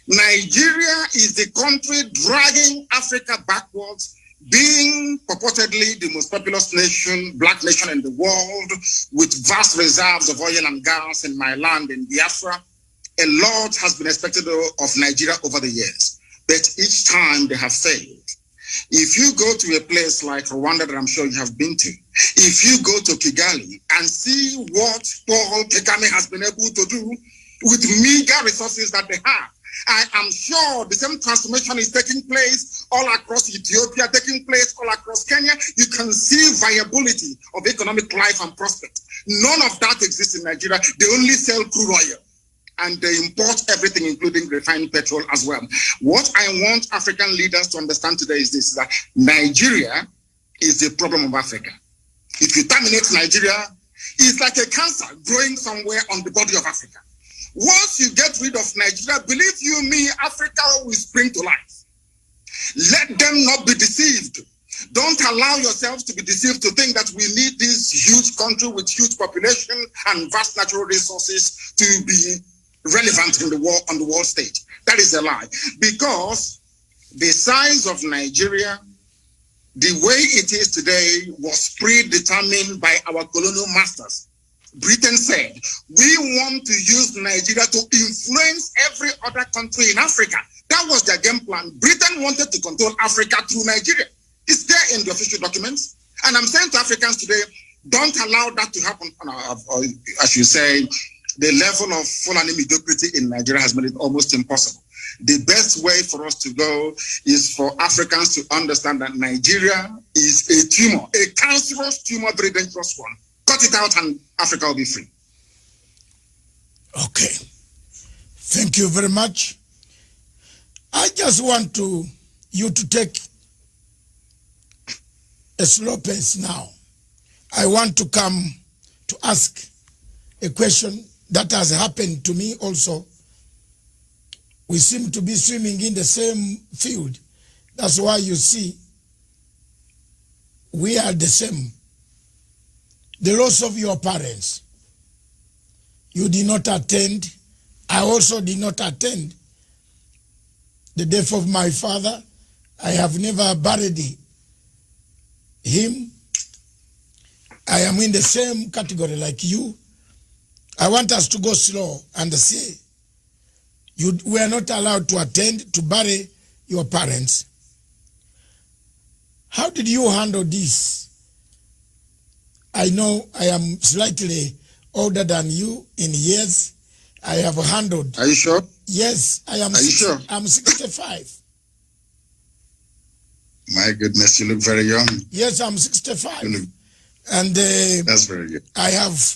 C: Nigeria is the country dragging Africa backwards, being purportedly the most populous nation, black nation in the world, with vast reserves of oil and gas in my land in Biafra. A lot has been expected of Nigeria over the years, but each time they have failed. If you go to a place like Rwanda that I'm sure you have been to, if you go to Kigali and see what Paul Kagame has been able to do with meager resources that they have, I am sure the same transformation is taking place all across Ethiopia, taking place all across Kenya. You can see viability of economic life and prospect. None of that exists in Nigeria. They only sell crude oil and they import everything, including refined petrol as well. What I want African leaders to understand today is this, that Nigeria is the problem of Africa. If you terminate Nigeria, it's like a cancer growing somewhere on the body of Africa. Once you get rid of Nigeria, believe you me, Africa will spring to life. Let them not be deceived. Don't allow yourselves to be deceived to think that we need this huge country with huge population and vast natural resources to be relevant in the world, on the world stage. That is a lie. Because the size of Nigeria, the way it is today, was predetermined by our colonial masters. Britain said, we want to use Nigeria to influence every other country in Africa. That was their game plan. Britain wanted to control Africa through Nigeria. It's there in the official documents. And I'm saying to Africans today, don't allow that to happen. As you say, the level of Fulani mediocrity in Nigeria has made it almost impossible. The best way for us to go is for Africans to understand that Nigeria is a tumor, a cancerous tumor, very dangerous one. Cut it out and Africa will be free.
B: Okay. Thank you very much. I just want you to take a slow pace now. I want to come to ask a question that has happened to me also. We seem to be swimming in the same field. That's why you see we are the same. The loss of your parents. You did not attend. I also did not attend the death of my father. I have never buried him. I am in the same category like you. I want us to go slow and say, you were not allowed to attend to bury your parents. How did you handle this? I know I am slightly older than you in years. I have handled.
C: Are you sure?
B: Yes, I am.
C: Are you sure?
B: I'm 65.
C: My goodness, you look very young.
B: Yes, I'm 65. And
C: that's very good.
B: I have,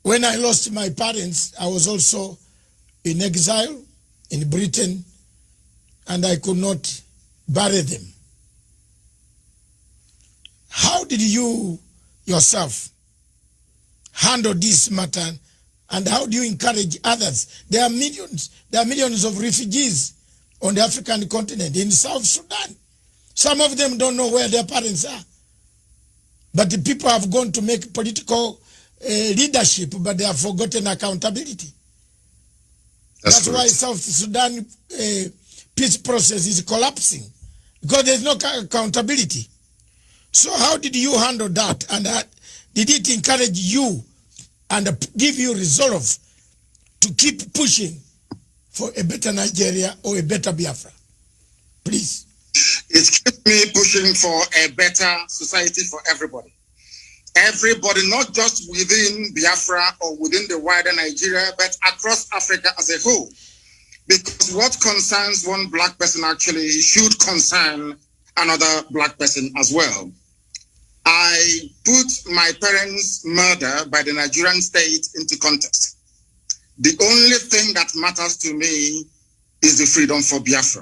B: when I lost my parents, I was also in exile in Britain, and I could not bury them. How did you yourself handle this matter, and how do you encourage others? There are millions of refugees on the African continent, in South Sudan. Some of them don't know where their parents are. But the people have gone to make political leadership, but they have forgotten accountability. That's why South Sudan peace process is collapsing, because there's no accountability. So how did you handle that? And did it encourage you and give you resolve to keep pushing for a better Nigeria or a better Biafra? Please.
C: It keeps me pushing for a better society for everybody. Everybody, not just within Biafra or within the wider Nigeria, but across Africa as a whole. Because what concerns one black person actually should concern another black person as well. I put my parents' murder by the Nigerian state into context. The only thing that matters to me is the freedom for Biafra,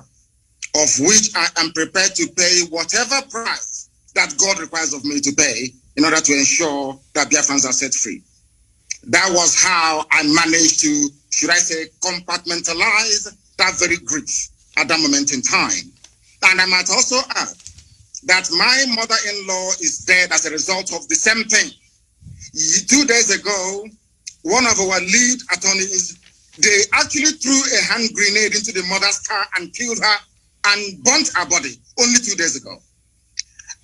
C: of which I am prepared to pay whatever price that God requires of me to pay in order to ensure that Biafrans are set free. That was how I managed to, should I say, compartmentalize that very grief at that moment in time. And I might also add that my mother-in-law is dead as a result of the same thing. 2 days ago, one of our lead attorneys, they actually threw a hand grenade into the mother's car and killed her and burnt her body only 2 days ago.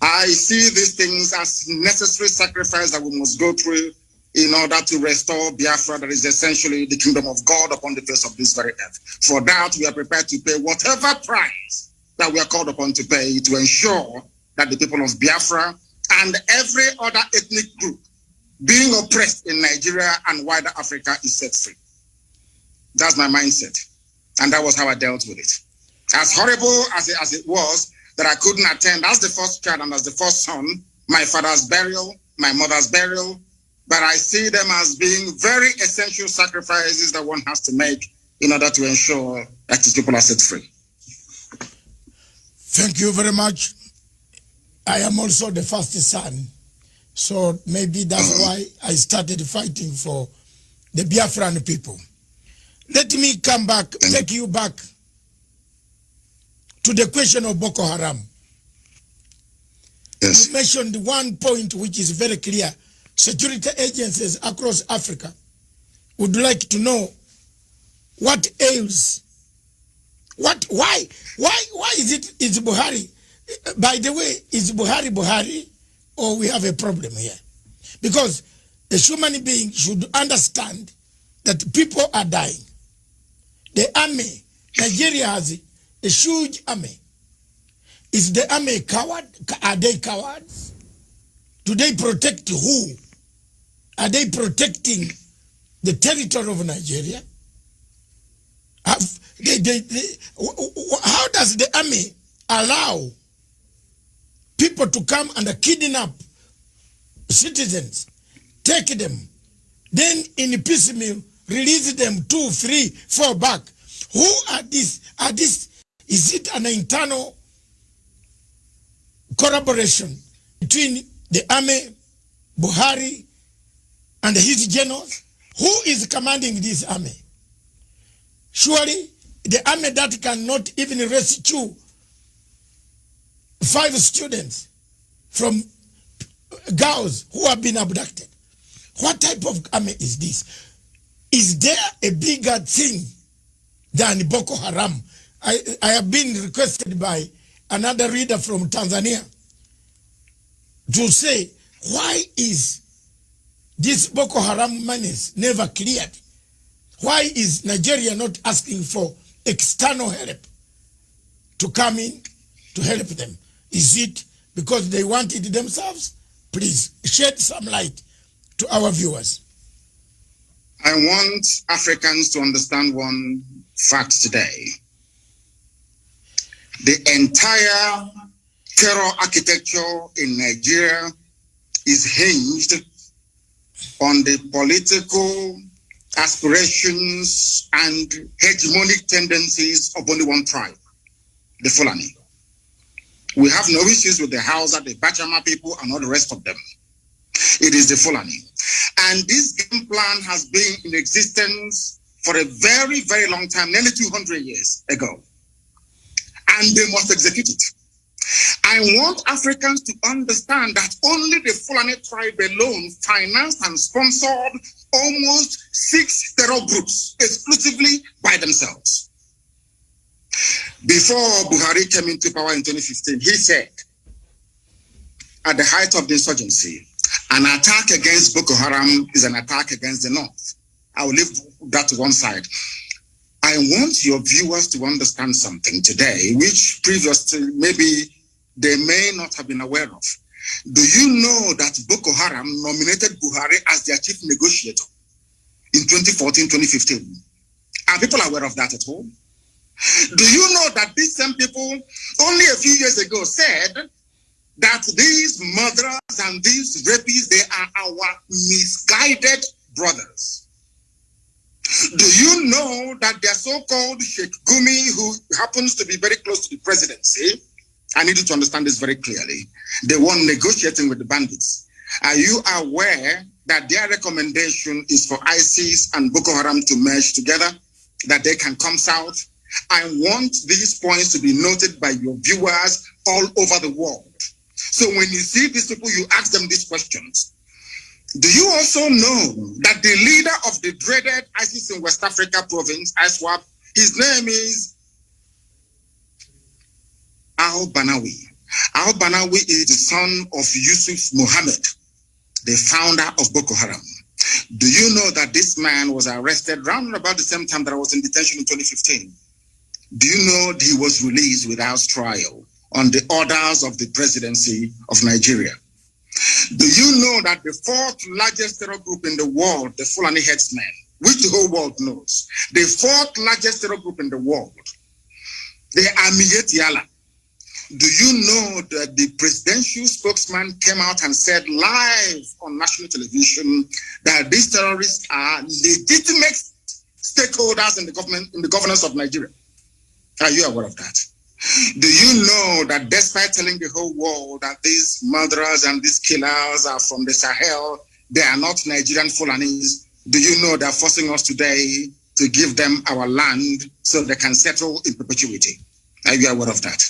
C: I see these things as necessary sacrifice that we must go through in order to restore Biafra, that is essentially the kingdom of God upon the face of this very earth. For that, we are prepared to pay whatever price that we are called upon to pay to ensure that the people of Biafra and every other ethnic group being oppressed in Nigeria and wider Africa is set free. That's my mindset. And that was how I dealt with it. As horrible as it was that I couldn't attend as the first child and as the first son, my father's burial, my mother's burial, but I see them as being very essential sacrifices that one has to make in order to ensure that his people are set free.
B: Thank you very much. I am also the first son, so maybe that's why I started fighting for the Biafran people. Let me come back, take you back to the question of Boko Haram.
C: Yes.
B: You mentioned one point which is very clear. Security agencies across Africa would like to know what ails. Why is Buhari? By the way, is Buhari, or we have a problem here? Because a human being should understand that people are dying. The army, Nigeria has a huge army. Is the army a coward? Are they cowards? Do they protect who? Are they protecting the territory of Nigeria? How does the army allow people to come and kidnap citizens, take them, then in piecemeal release them 2, 3, 4 back? Who are these? Is it an internal collaboration between the army, Buhari, and his generals? Who is commanding this army? Surely the army that cannot even rescue 5 students from girls who have been abducted. What type of army is this? Is there a bigger thing than Boko Haram? I have been requested by another reader from Tanzania to say, why is this Boko Haram menace never cleared? Why is Nigeria not asking for external help to come in to help them? Is it because they want it themselves? Please shed some light to our viewers.
C: I want Africans to understand one fact today. The entire terror architecture in Nigeria is hinged on the political aspirations and hegemonic tendencies of only one tribe, the Fulani. We have no issues with the Hausa, the Bachama people, and all the rest of them. It is the Fulani. And this game plan has been in existence for a very, very long time, nearly 200 years ago. And they must execute it. I want Africans to understand that only the Fulani tribe alone financed and sponsored almost 6 terror groups exclusively by themselves. Before Buhari came into power in 2015, he said, at the height of the insurgency, an attack against Boko Haram is an attack against the North. I will leave that to one side. I want your viewers to understand something today, which previously maybe they may not have been aware of. Do you know that Boko Haram nominated Buhari as their chief negotiator in 2014, 2015? Are people aware of that at all? Do you know that these same people only a few years ago said that these murderers and these rapists, they are our misguided brothers? Do you know that their so-called Sheikh Gumi, who happens to be very close to the presidency, I need you to understand this very clearly, the one negotiating with the bandits, are you aware that their recommendation is for ISIS and Boko Haram to merge together, that they can come south? I want these points to be noted by your viewers all over the world. So when you see these people, you ask them these questions. Do you also know that the leader of the dreaded ISIS in West Africa province, ISWAP, his name is al-Banawi. Al-Banawi is the son of Yusuf Mohammed, the founder of Boko Haram. Do you know that this man was arrested around about the same time that I was in detention in 2015? Do you know that he was released without trial on the orders of the presidency of Nigeria? Do you know that the 4th largest terror group in the world, the Fulani Headsmen, which the whole world knows, the 4th largest terror group in the world, the Amiyet Yala, do you know that the presidential spokesman came out and said live on national television that these terrorists are legitimate stakeholders in the government, in the governance of Nigeria? Are you aware of that? Do you know that despite telling the whole world that these murderers and these killers are from the Sahel, they are not Nigerian Fulanis? Do you know they're forcing us today to give them our land so they can settle in perpetuity. Are you aware of that?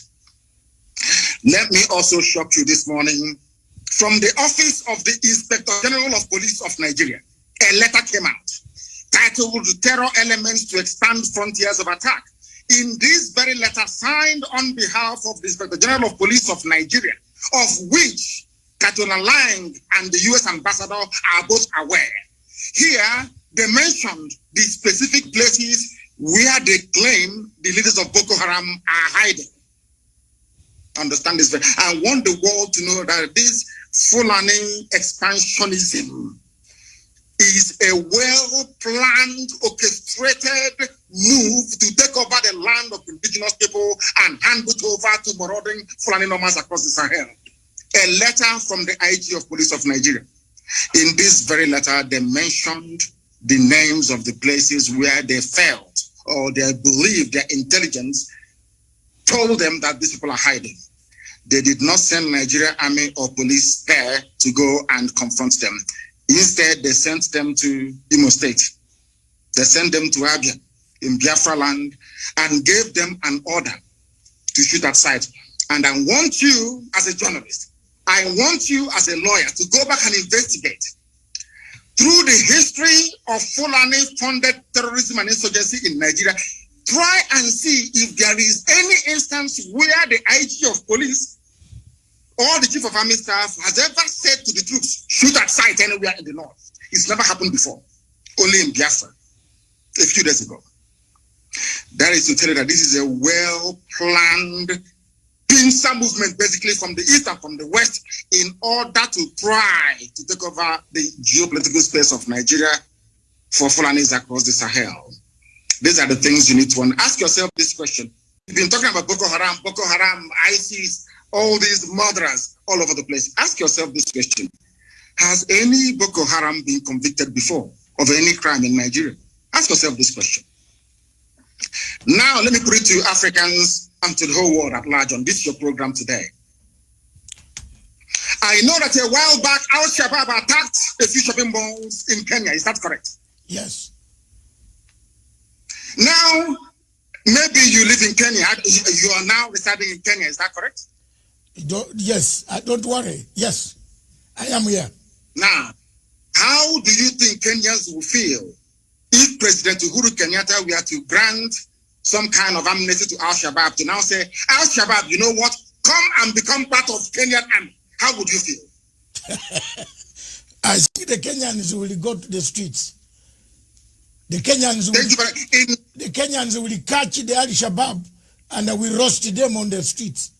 C: Let me also shock you this morning. From the office of the Inspector General of Police of Nigeria, a letter came out titled Terror Elements to Expand Frontiers of Attack. In this very letter, signed on behalf of the Inspector General of Police of Nigeria, of which Katona Lang and the U.S. Ambassador are both aware. Here, they mentioned the specific places where they claim the leaders of Boko Haram are hiding. Understand this? I want the world to know that this Fulani expansionism is a well-planned, orchestrated move to take over the land of indigenous people and hand it over to marauding Fulani nomads across the Sahel. A letter from the IG of Police of Nigeria. In this very letter, they mentioned the names of the places where they felt or they believed their intelligence told them that these people are hiding. They did not send Nigerian army or police there to go and confront them. Instead, they sent them to Imo State. They sent them to Abia in Biafra land and gave them an order to shoot at sight. And I want you as a journalist, I want you as a lawyer to go back and investigate through the history of Fulani-funded terrorism and insurgency in Nigeria. Try and see if there is any instance where the IG of police or the chief of army staff has ever said to the troops, shoot at sight anywhere in the north. It's never happened before, only in Biafra a few days ago. That is to tell you that this is a well-planned pincer movement, basically from the east and from the west, in order to try to take over the geopolitical space of Nigeria for Fulanis across the Sahel. These are the things you need to ask yourself this question. You've been talking about Boko Haram, ISIS, all these murderers all over the place. Ask yourself this question. Has any Boko Haram been convicted before of any crime in Nigeria? Ask yourself this question. Now, let me put it to Africans and to the whole world at large on this your program today. I know that a while back, Al-Shabaab attacked a few shopping malls in Kenya. Is that correct?
B: Yes.
C: Now, maybe you live in Kenya. You are now residing in Kenya. Is that correct?
B: Yes. Don't worry. Yes. I am here.
C: Now, how do you think Kenyans will feel if President Uhuru Kenyatta were to grant some kind of amnesty to Al-Shabaab to now say, Al-Shabaab, you know what? Come and become part of Kenyan army. How would you feel?
B: I see the Kenyans will go to the streets. The Kenyans will catch the Al-Shabaab and will roast them on the streets.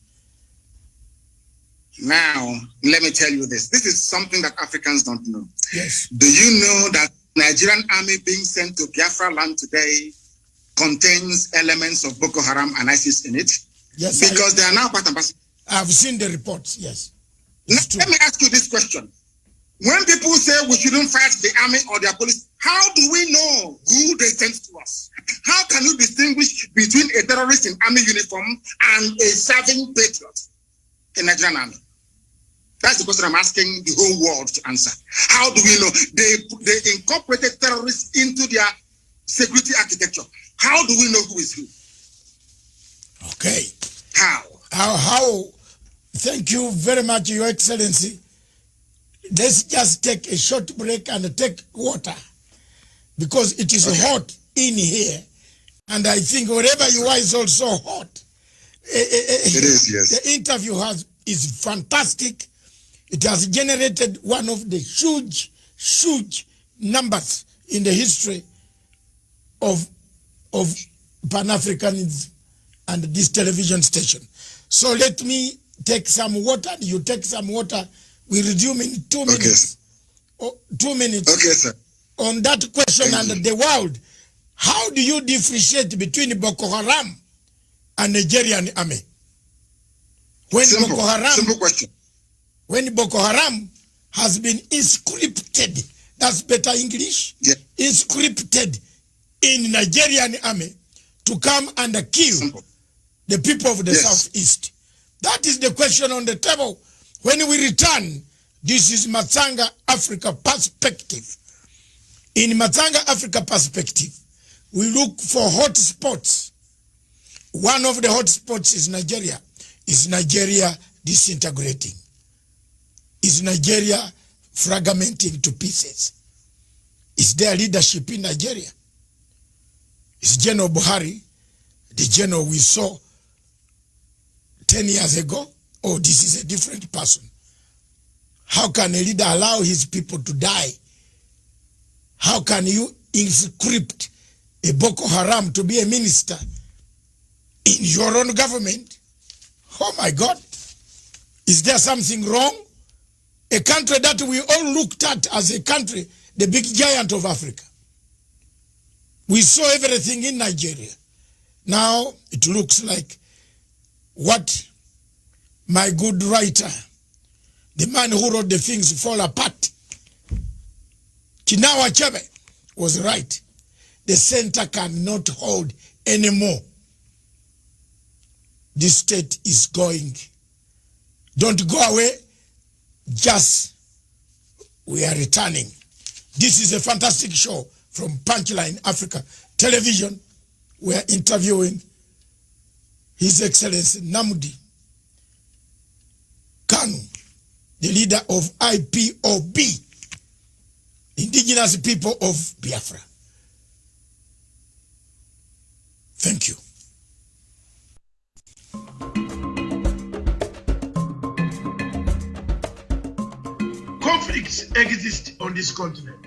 C: Now, let me tell you this. This is something that Africans don't know.
B: Yes.
C: Do you know that Nigerian army being sent to Biafra land today contains elements of Boko Haram and ISIS in it?
B: Yes.
C: Because they are now part and parcel.
B: I've seen the reports, yes.
C: Now, let me ask you this question. When people say we shouldn't fight the army or their police, how do we know who they sent to us? How can you distinguish between a terrorist in army uniform and a serving patriot in Nigerian army? That's the question I'm asking the whole world to answer. How do we know? They incorporated terrorists into their security architecture. How do we know who is who?
B: Okay.
C: How?
B: Thank you very much, Your Excellency. Let's just take a short break and take water because it is hot in here. And I think wherever you are is also hot.
C: It is, yes.
B: The interview is fantastic. It has generated one of the huge numbers in the history of Pan-Africanism and this television station. So let me take some water. You take some water. We resume in 2 minutes.
C: Okay.
B: 2 minutes.
C: Okay, sir.
B: On that question and the world, how do you differentiate between Boko Haram and Nigerian army?
C: Simple question.
B: When Boko Haram has been inscripted, that's better English, inscripted in Nigerian army to come and kill the people of the southeast. That is the question on the table. When we return, this is Matsanga Africa Perspective. In Matsanga Africa Perspective, we look for hot spots. One of the hot spots is Nigeria. Is Nigeria disintegrating? Is Nigeria fragmenting to pieces? Is there leadership in Nigeria? Is General Buhari the general we saw 10 years ago? Or this is a different person? How can a leader allow his people to die? How can you inscript a Boko Haram to be a minister in your own government? Oh my God. Is there something wrong? A country that we all looked at as a country, the big giant of Africa. We saw everything in Nigeria. Now it looks like what my good writer, the man who wrote the things fall apart, Chinawa Achebe, was right. The center cannot hold anymore. This state is going. Don't go away. Just we are returning. This is a fantastic show from Punchline Africa Television. We are interviewing His Excellency Nnamdi Kanu, the leader of IPOB, indigenous people of Biafra. Thank you. Conflicts exist on this continent.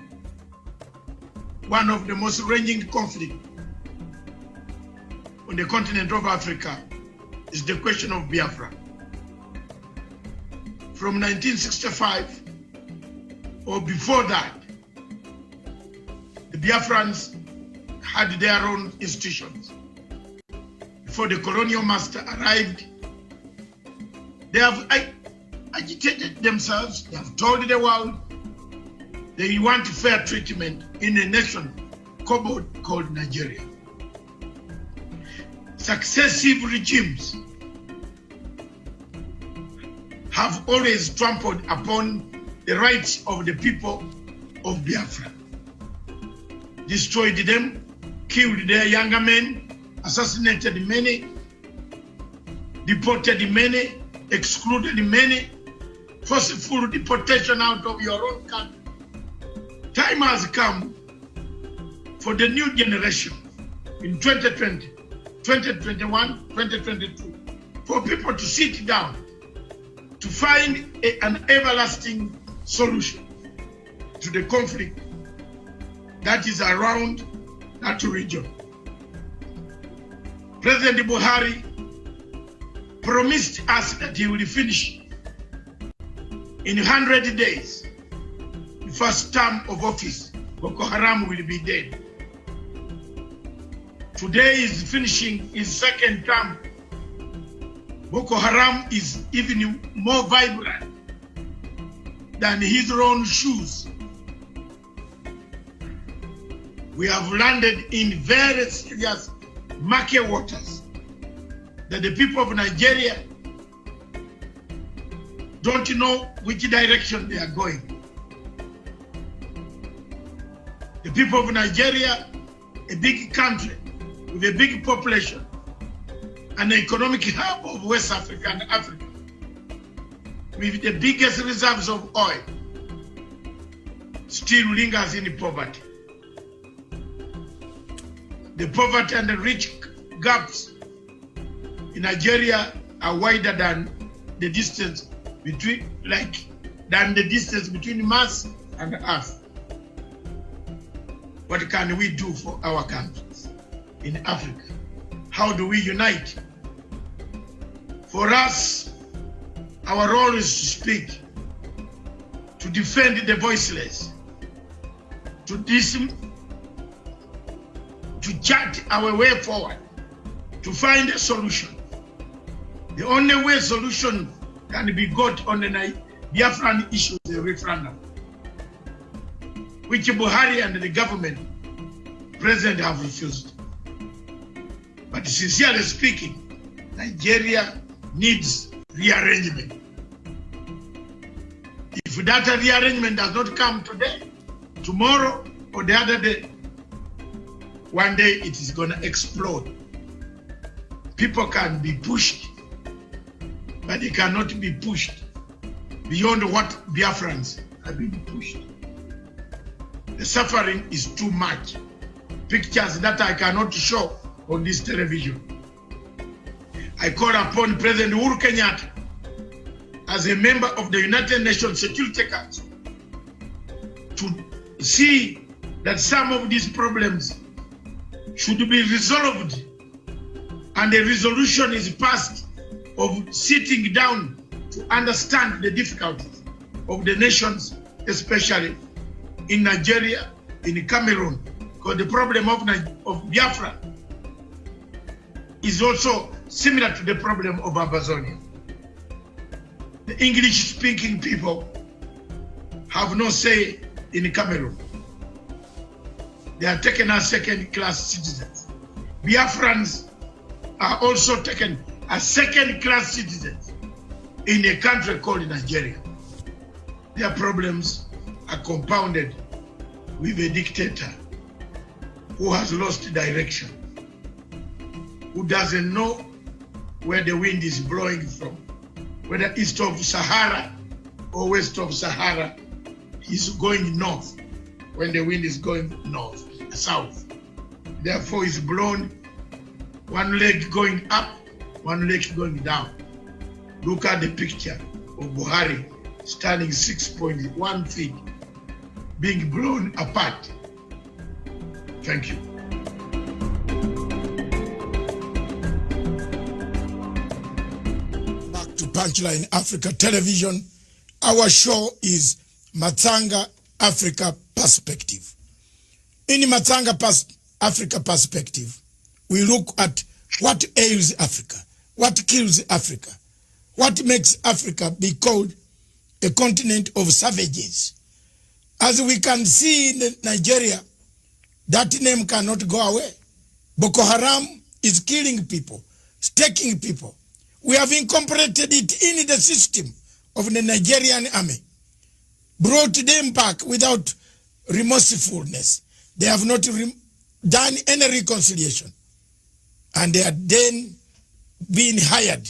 B: One of the most raging conflicts on the continent of Africa is the question of Biafra. From 1965 or before that, the Biafrans had their own institutions. Before the colonial master arrived, they have agitated themselves, they have told the world they want fair treatment in a nation called Nigeria. Successive regimes have always trampled upon the rights of the people of Biafra, destroyed them, killed their younger men, assassinated many, deported many, excluded many, forceful deportation out of your own country. Time has come for the new generation in 2020, 2021, 2022, for people to sit down to find an everlasting solution to the conflict that is around that region. President Buhari promised us that he will finish in 100 days, the first term of office. Boko Haram will be dead. Today is finishing his second term. Boko Haram is even more vibrant than his own shoes. We have landed in very serious murky waters that the people of Nigeria don't know which direction they are going. The people of Nigeria, a big country with a big population, an economic hub of West Africa and Africa, with the biggest reserves of oil, still lingers in poverty. The poverty and the rich gaps in Nigeria are wider than the distance between, Mars and Earth. What can we do for our countries in Africa? How do we unite? For us, our role is to speak, to defend the voiceless, to chart our way forward, to find a solution. The only way solution can be got on the Biafran issue is a referendum, which Buhari and the government, president, have refused. But sincerely speaking, Nigeria needs rearrangement. If that rearrangement does not come today, tomorrow, or the other day, one day it is going to explode. People can be pushed, but they cannot be pushed beyond what Biafrans have been pushed. The suffering is too much. Pictures that I cannot show on this television. I call upon President Uhuru Kenyatta as a member of the United Nations Security Council to see that some of these problems should be resolved and a resolution is passed of sitting down to understand the difficulties of the nations, especially in Nigeria, in Cameroon, because the problem of Biafra is also similar to the problem of Amazonia. The English-speaking people have no say in Cameroon. They are taken as second-class citizens. Biafrans are also taken as second-class citizens in a country called Nigeria. Their problems are compounded with a dictator who has lost direction, who doesn't know where the wind is blowing from, whether east of Sahara or west of Sahara. He's going north when the wind is going south. Therefore, it's blown, one leg going up, one leg going down. Look at the picture of Buhari standing 6.1 feet, being blown apart. Thank you. Back to Punchline Africa Television. Our show is Matanga Africa Perspective. In Matanga Africa Perspective, we look at what ails Africa, what kills Africa, what makes Africa be called a continent of savages. As we can see in Nigeria, that name cannot go away. Boko Haram is killing people, taking people. We have incorporated it in the system of the Nigerian army, brought them back without remorsefulness. They have not done any reconciliation. And they are then being hired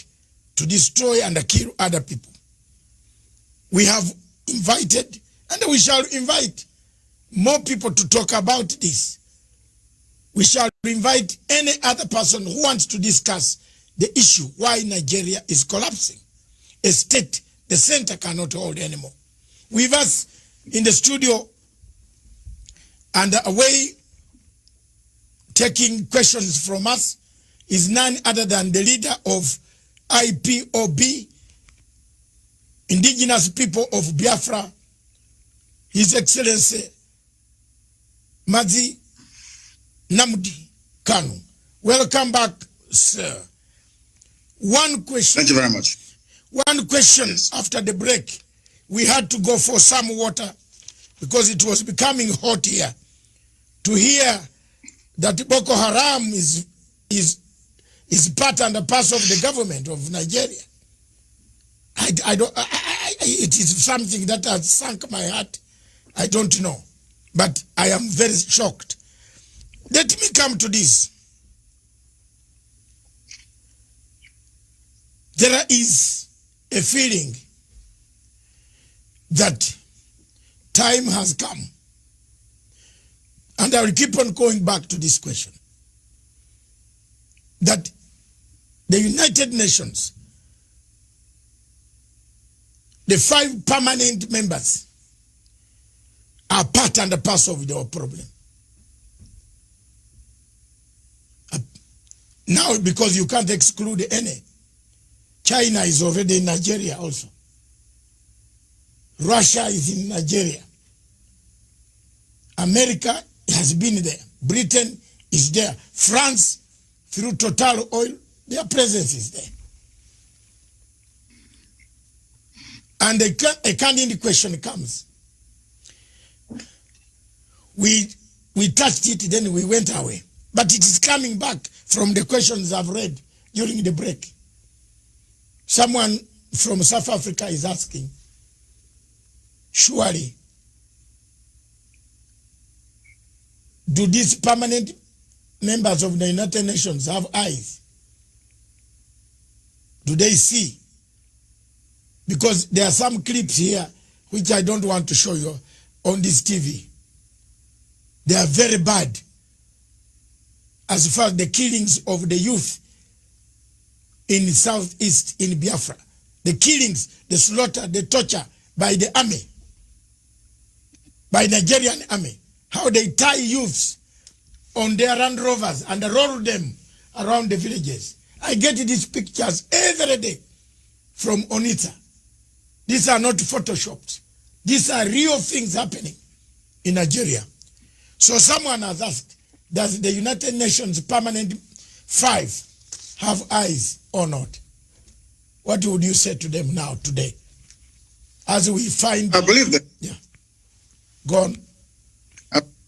B: to destroy and kill other people. We have invited, and we shall invite more people to talk about this. We shall invite any other person who wants to discuss the issue why Nigeria is collapsing. A state the center cannot hold anymore. With us in the studio and away taking questions from us is none other than the leader of IPOB, Indigenous People of Biafra, His Excellency Mazi Nnamdi Kanu. Welcome back, sir. One question.
C: Thank you very much.
B: One question after the break. We had to go for some water because it was becoming hot here. To hear that Boko Haram is part and parcel of the government of Nigeria. It is something that has sunk my heart. I don't know. But I am very shocked. Let me come to this. There is a feeling that time has come. And I will keep on going back to this question. That the United Nations, the 5 permanent members, are part and parcel of our problem. Now, because you can't exclude any, China is already in Nigeria also. Russia is in Nigeria. America has been there. Britain is there. France, through Total Oil, their presence is there. And a candid question comes. We touched it, then we went away. But it is coming back from the questions I've read during the break. Someone from South Africa is asking, surely, do these permanent members of the United Nations have eyes? Do they see? Because there are some clips here which I don't want to show you on this TV. They are very bad as far as the killings of the youth in the southeast in Biafra. The killings, the slaughter, the torture by the army, by Nigerian army. How they tie youths on their Land Rovers and roll them around the villages. I get these pictures every day from Onitsha. These are not photoshopped. These are real things happening in Nigeria. So someone has asked, does the United Nations Permanent 5 have eyes or not? What would you say to them now, today? As we find...
C: I believe that.
B: Yeah. Go on.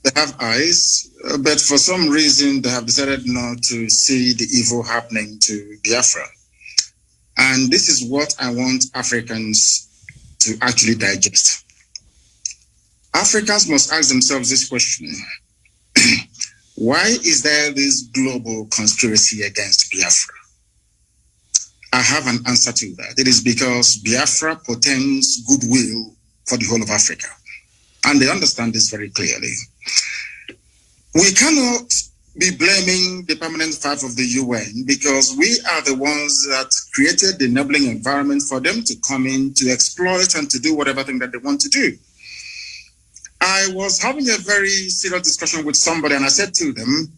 C: They have eyes, but for some reason they have decided not to see the evil happening to Biafra. And this is what I want Africans to actually digest. Africans must ask themselves this question. Why is there this global conspiracy against Biafra? I have an answer to that. It is because Biafra portends goodwill for the whole of Africa. And they understand this very clearly. We cannot be blaming the Permanent 5 of the UN because we are the ones that created the enabling environment for them to come in, to exploit and to do whatever thing that they want to do. I was having a very serious discussion with somebody and I said to them,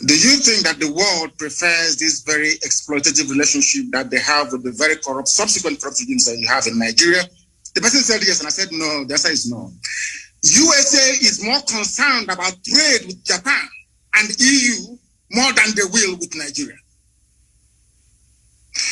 C: do you think that the world prefers this very exploitative relationship that they have with the very corrupt, subsequent corrupt regimes that you have in Nigeria? The person said yes, and I said no. The answer is no. USA is more concerned about trade with Japan and EU more than they will with Nigeria.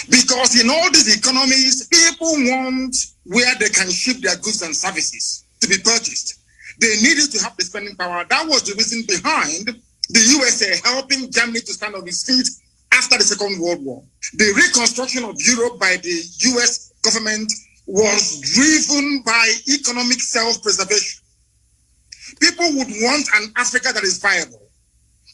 C: Because in all these economies, people want where they can ship their goods and services to be purchased. They needed to have the spending power. That was the reason behind the USA helping Germany to stand on its feet after the Second World War. The reconstruction of Europe by the US government was driven by economic self-preservation. People would want an Africa that is viable,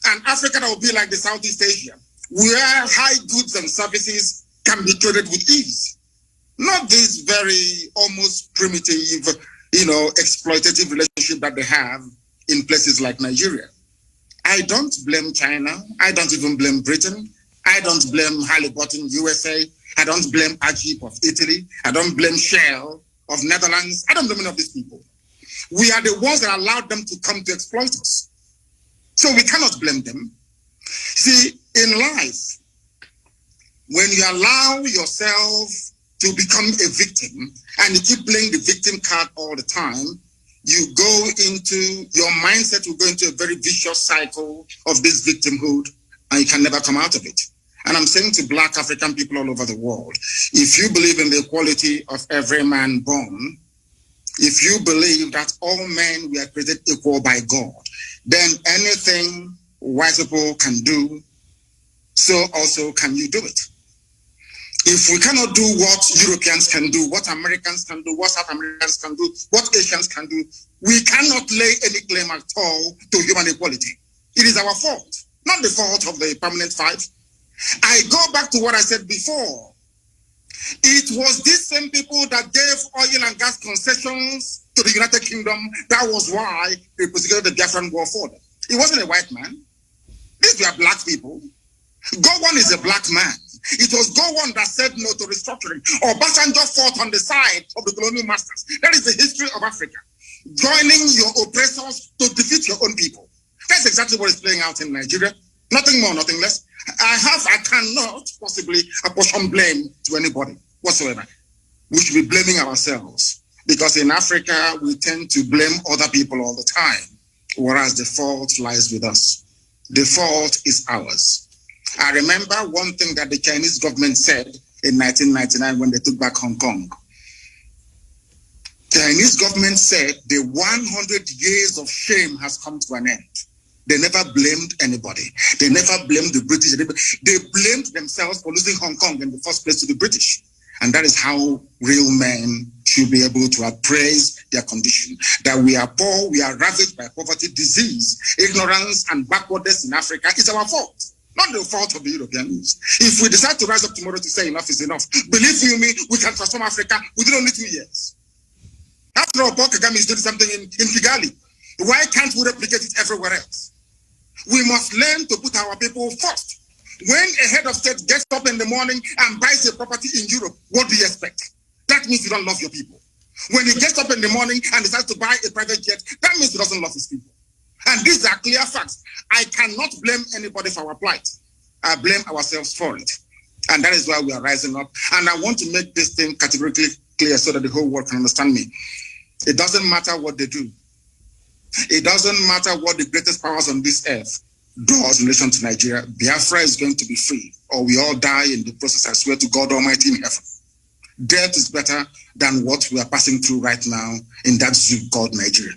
C: an Africa that will be like the Southeast Asia, where high goods and services can be traded with ease. Not this very almost primitive, exploitative relationship that they have in places like Nigeria. I don't blame China. I don't even blame Britain. I don't blame Halliburton, USA. I don't blame Agip of Italy. I don't blame Shell of Netherlands. I don't blame any of these people. We are the ones that allowed them to come to exploit us. So we cannot blame them. See, in life, when you allow yourself to become a victim and you keep playing the victim card all the time, you go into, your mindset will go into a very vicious cycle of this victimhood and you can never come out of it. And I'm saying to Black African people all over the world, if you believe in the equality of every man born, if you believe that all men were created equal by God, then anything white people can do, so also can you do it. If we cannot do what Europeans can do, what Americans can do, what South Americans can do, what Asians can do, we cannot lay any claim at all to human equality. It is our fault, not the fault of the Permanent 5. I go back to what I said before. It was these same people that gave oil and gas concessions to the United Kingdom. That was why they prosecuted the Biafran war for them. It wasn't a white man. These were black people. Gowon is a black man. It was Gowon that said no to restructuring. Obasanjo fought on the side of the colonial masters. That is the history of Africa. Joining your oppressors to defeat your own people. That's exactly what is playing out in Nigeria. Nothing more, nothing less. I cannot possibly apportion blame to anybody whatsoever. We should be blaming ourselves. Because in Africa, we tend to blame other people all the time, whereas the fault lies with us. The fault is ours. I remember one thing that the Chinese government said in 1999 when they took back Hong Kong. The Chinese government said the 100 years of shame has come to an end. They never blamed anybody. They never blamed the British. They blamed themselves for losing Hong Kong in the first place to the British. And that is how real men should be able to appraise their condition. That we are poor, we are ravaged by poverty, disease, ignorance, and backwardness in Africa is our fault, not the fault of the Europeans. If we decide to rise up tomorrow to say enough is enough, believe you me, we can transform Africa within only 2 years. After all, Paul Kagame is doing something in Kigali. Why can't we replicate it everywhere else? We must learn to put our people first. When a head of state gets up in the morning and buys a property in Europe, what do you expect? That means you don't love your people. When he gets up in the morning and decides to buy a private jet, that means he doesn't love his people. And these are clear facts. I cannot blame anybody for our plight. I blame ourselves for it. And that is why we are rising up. And I want to make this thing categorically clear so that the whole world can understand me. It doesn't matter what they do. It doesn't matter what the greatest powers on this earth does in relation to Nigeria. Biafra is going to be free, or we all die in the process. I swear to God Almighty in heaven. Death is better than what we are passing through right now in that zoo called Nigeria.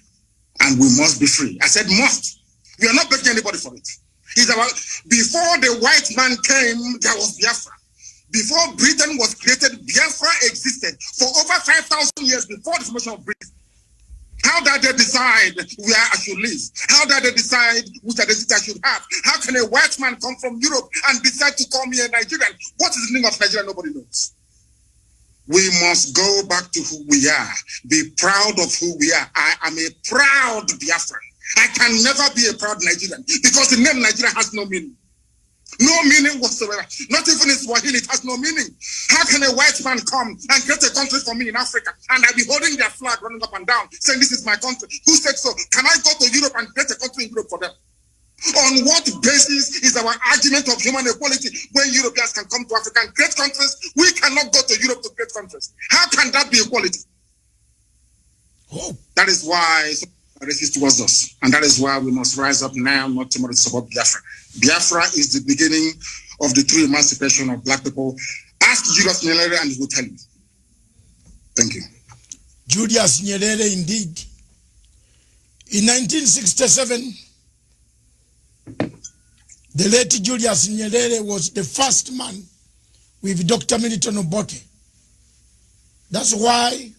C: And we must be free. I said must. We are not begging anybody for it. It's about, before the white man came, there was Biafra. Before Britain was created, Biafra existed for over 5,000 years before the formation of Britain. How did they decide where I should live? How did they decide which identity I should have? How can a white man come from Europe and decide to call me a Nigerian? What is the meaning of Nigeria? Nobody knows. We must go back to who we are. Be proud of who we are. I am a proud Biafran. I can never be a proud Nigerian because the name Nigeria has no meaning. No meaning whatsoever. Not even in Swahili, it has no meaning. How can a white man come and create a country for me in Africa and I be holding their flag running up and down saying this is my country? Who said so? Can I go to Europe and create a country in Europe for them? On what basis is our argument of human equality when Europeans can come to Africa and create countries? We cannot go to Europe to create countries. How can that be equality? Oh. That is why racist towards us. And that is why we must rise up now, not tomorrow, to support Biafra. Biafra is the beginning of the true emancipation of Black people. Ask Julius Nyerere and he will tell you. Thank you.
B: Julius Nyerere, indeed. In 1967, the late Julius Nyerere was the first man with Dr. Milton Obote. That's why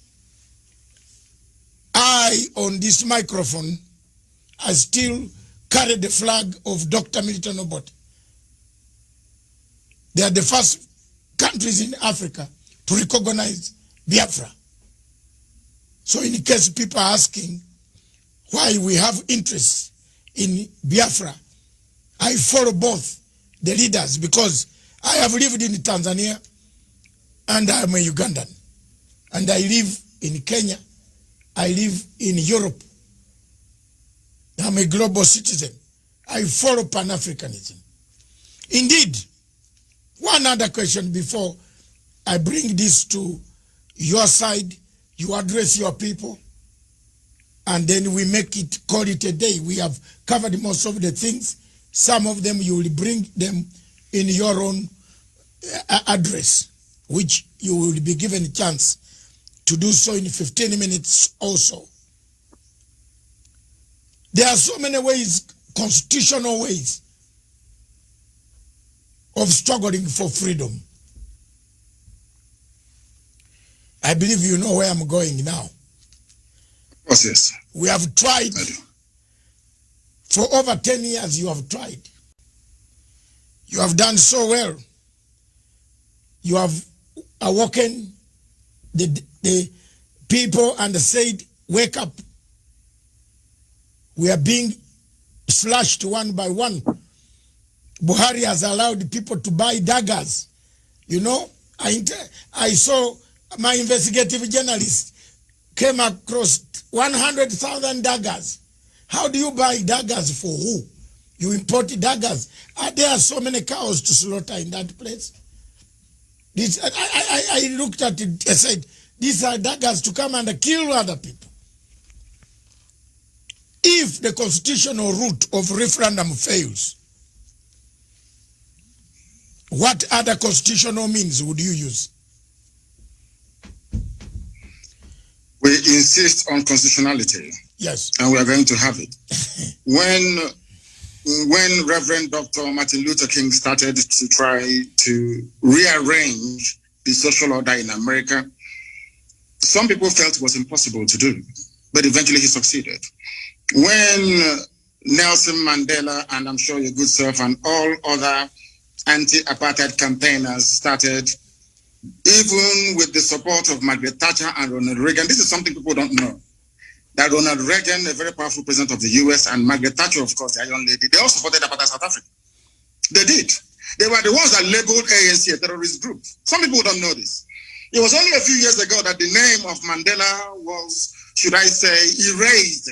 B: I, on this microphone, I still carry the flag of Dr. Milton Obote. They are the first countries in Africa to recognize Biafra. So in case people are asking why we have interest in Biafra, I follow both the leaders because I have lived in Tanzania and I am a Ugandan. And I live in Kenya. I live in Europe. I'm a global citizen. I follow Pan-Africanism. Indeed, one other question before I bring this to your side, you address your people, and then we make it, call it a day. We have covered most of the things. Some of them you will bring them in your own address, which you will be given a chance to do so in 15 minutes also. There are so many ways, constitutional ways, of struggling for freedom. I believe you know where I'm going now.
C: Yes.
B: We have tried. For over 10 years you have tried. You have done so well. You have awoken the people and said, wake up. We are being slashed one by one. Buhari has allowed people to buy daggers. You know, I saw my investigative journalist came across 100,000 daggers. How do you buy daggers for who? You import daggers. Are there so many cows to slaughter in that place? I looked at it, I said, these are daggers to come and kill other people. If the constitutional route of referendum fails, what other constitutional means would you use?
C: We insist on constitutionality.
B: Yes.
C: And we are going to have it. When Reverend Dr. Martin Luther King started to try to rearrange the social order in America, some people felt it was impossible to do, but eventually he succeeded. When Nelson Mandela, and I'm sure your good self, and all other anti-apartheid campaigners started, even with the support of Margaret Thatcher and Ronald Reagan, this is something people don't know, that Ronald Reagan, a very powerful president of the US, and Margaret Thatcher, of course, the young lady, they all supported apartheid South Africa. They did. They were the ones that labeled ANC a terrorist group. Some people don't know this. It was only a few years ago that the name of Mandela was, should I say, erased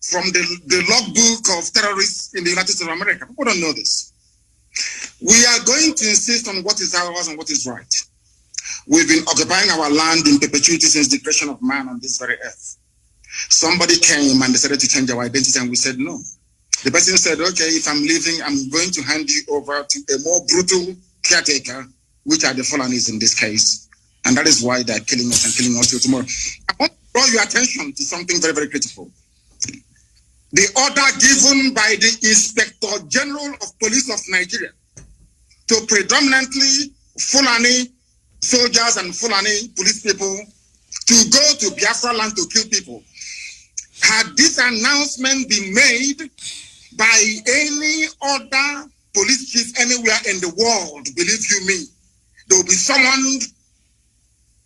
C: from the logbook of terrorists in the United States of America. People don't know this. We are going to insist on what is ours and what is right. We've been occupying our land in perpetuity since the creation of man on this very earth. Somebody came and decided to change our identity, and we said no. The person said, okay, if I'm leaving, I'm going to hand you over to a more brutal caretaker, which are the Fulanis in this case. And that is why they're killing us and killing us till tomorrow. I want to draw your attention to something very, very critical. The order given by the Inspector General of Police of Nigeria to predominantly Fulani soldiers and Fulani police people to go to Biafra land to kill people. Had this announcement been made by any other police chief anywhere in the world, believe you me, there will be someone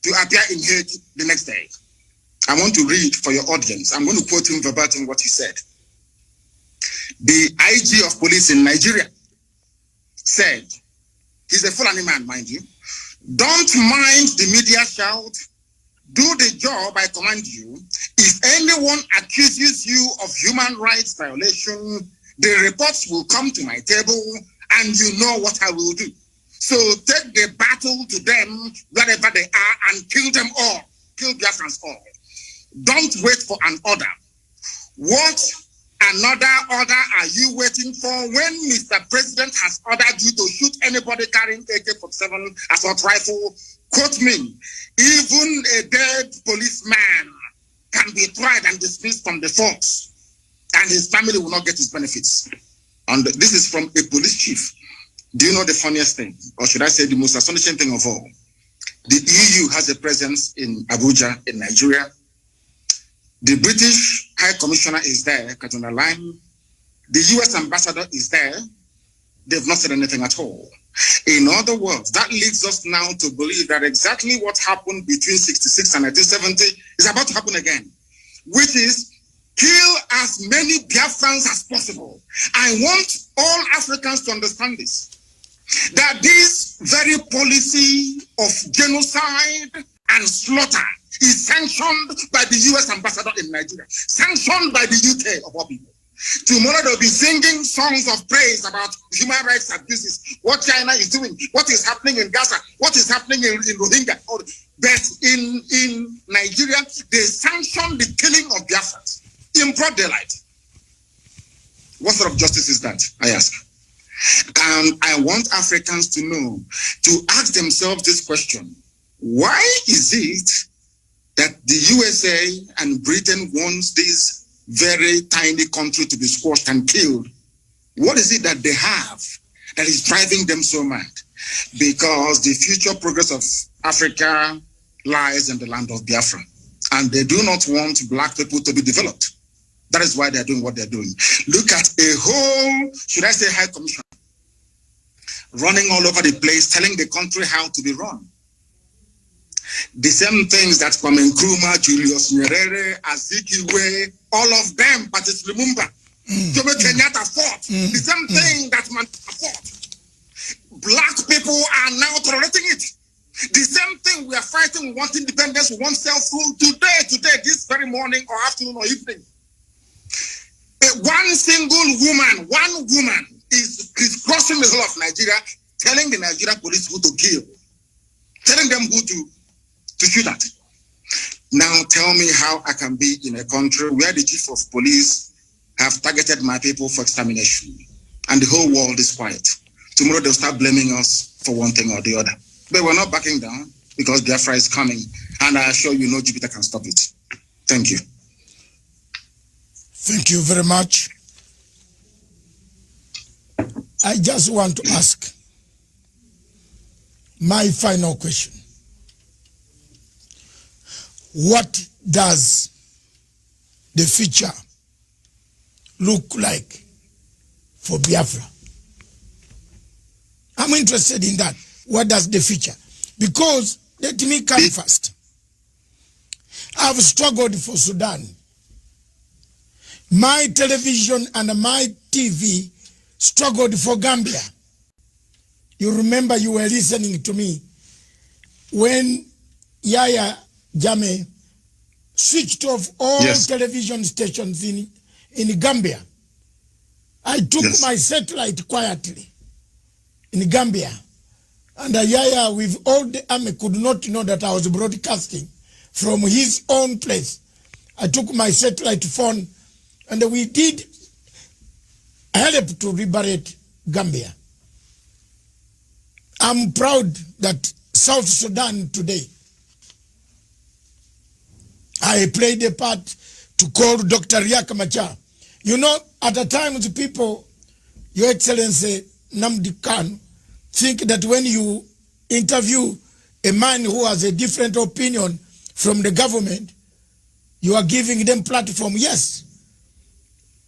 C: to appear in Hague the next day. I want to read for your audience. I'm going to quote him verbatim what he said. The IG of police in Nigeria said, he's a Fulani man, mind you, don't mind the media shout, do the job I command you. If anyone accuses you of human rights violation, the reports will come to my table and you know what I will do. So take the battle to them wherever they are and kill them all. Kill Biafrans all. Don't wait for an order. What another order are you waiting for when Mr. President has ordered you to shoot anybody carrying AK-47 assault rifle? Quote me, even a dead policeman can be tried and dismissed from the force, and his family will not get his benefits. And this is from a police chief. Do you know the funniest thing, or should I say the most astonishing thing of all? The EU has a presence in Abuja, in Nigeria. The British High Commissioner is there, Katuna Line. The US Ambassador is there. They've not said anything at all. In other words, that leads us now to believe that exactly what happened between 66 and 1970 is about to happen again, which is kill as many Biafrans as possible. I want all Africans to understand this, that this very policy of genocide and slaughter is sanctioned by the US Ambassador in Nigeria, sanctioned by the UK of all people. Tomorrow they'll be singing songs of praise about human rights abuses, what China is doing, what is happening in Gaza, what is happening in Rohingya. But in Nigeria, they sanction the killing of Biafrans in broad daylight. What sort of justice is that, I ask? And I want Africans to know, to ask themselves this question: why is it that the USA and Britain wants this very tiny country to be squashed and killed? What is it that they have that is driving them so mad? Because the future progress of Africa lies in the land of Biafra, and they do not want black people to be developed. That is why they're doing what they're doing. Look at a whole, should I say, high commission running all over the place, telling the country how to be run. The same things that Kwame Nkrumah, Julius Nyerere, Azikiwe, all of them, Patrice Lumumba, Jomo Kenyatta fought. The same thing that Mandela fought. Black people are now tolerating it. The same thing we are fighting. We want independence, we want self-rule. Today, this very morning or afternoon or evening, one single woman is crossing the whole of Nigeria, telling the Nigerian police who to kill, telling them who to shoot at. Now tell me how I can be in a country where the chief of police have targeted my people for extermination and the whole world is quiet. Tomorrow they'll start blaming us for one thing or the other. But we're not backing down because Biafra is coming, and I assure you no Jupiter can stop it. Thank you.
B: Thank you very much. I just want to ask my final question. What does the future look like for Biafra? I'm interested in that. What does the future? Because let me come first. I've struggled for Sudan. My television and my TV struggled for Gambia. You remember you were listening to me when Yaya Jammeh switched off all television stations in Gambia. I took my satellite quietly in Gambia. And Yaya, with all the army, could not know that I was broadcasting from his own place. I took my satellite phone and we did help to liberate Gambia. I'm proud that South Sudan today, I played a part to call Dr. Riek Machar. You know, at the time, the people, Your Excellency Nnamdi Kanu, think that when you interview a man who has a different opinion from the government, you are giving them platform. Yes.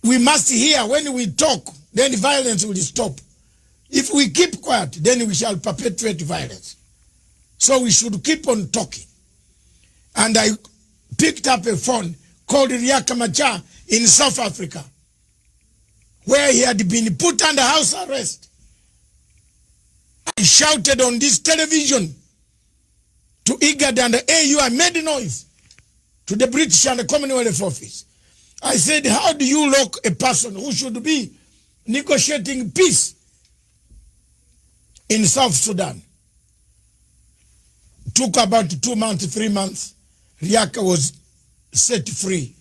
B: We must hear when we talk, then violence will stop. If we keep quiet, then we shall perpetuate violence. So we should keep on talking. And I picked up a phone called Riek Machar in South Africa, where he had been put under house arrest. I shouted on this television to IGAD and the AU. I made noise to the British and the Commonwealth office. I said, how do you lock a person who should be negotiating peace in South Sudan? Took about 2 months, 3 months. Riek was set free,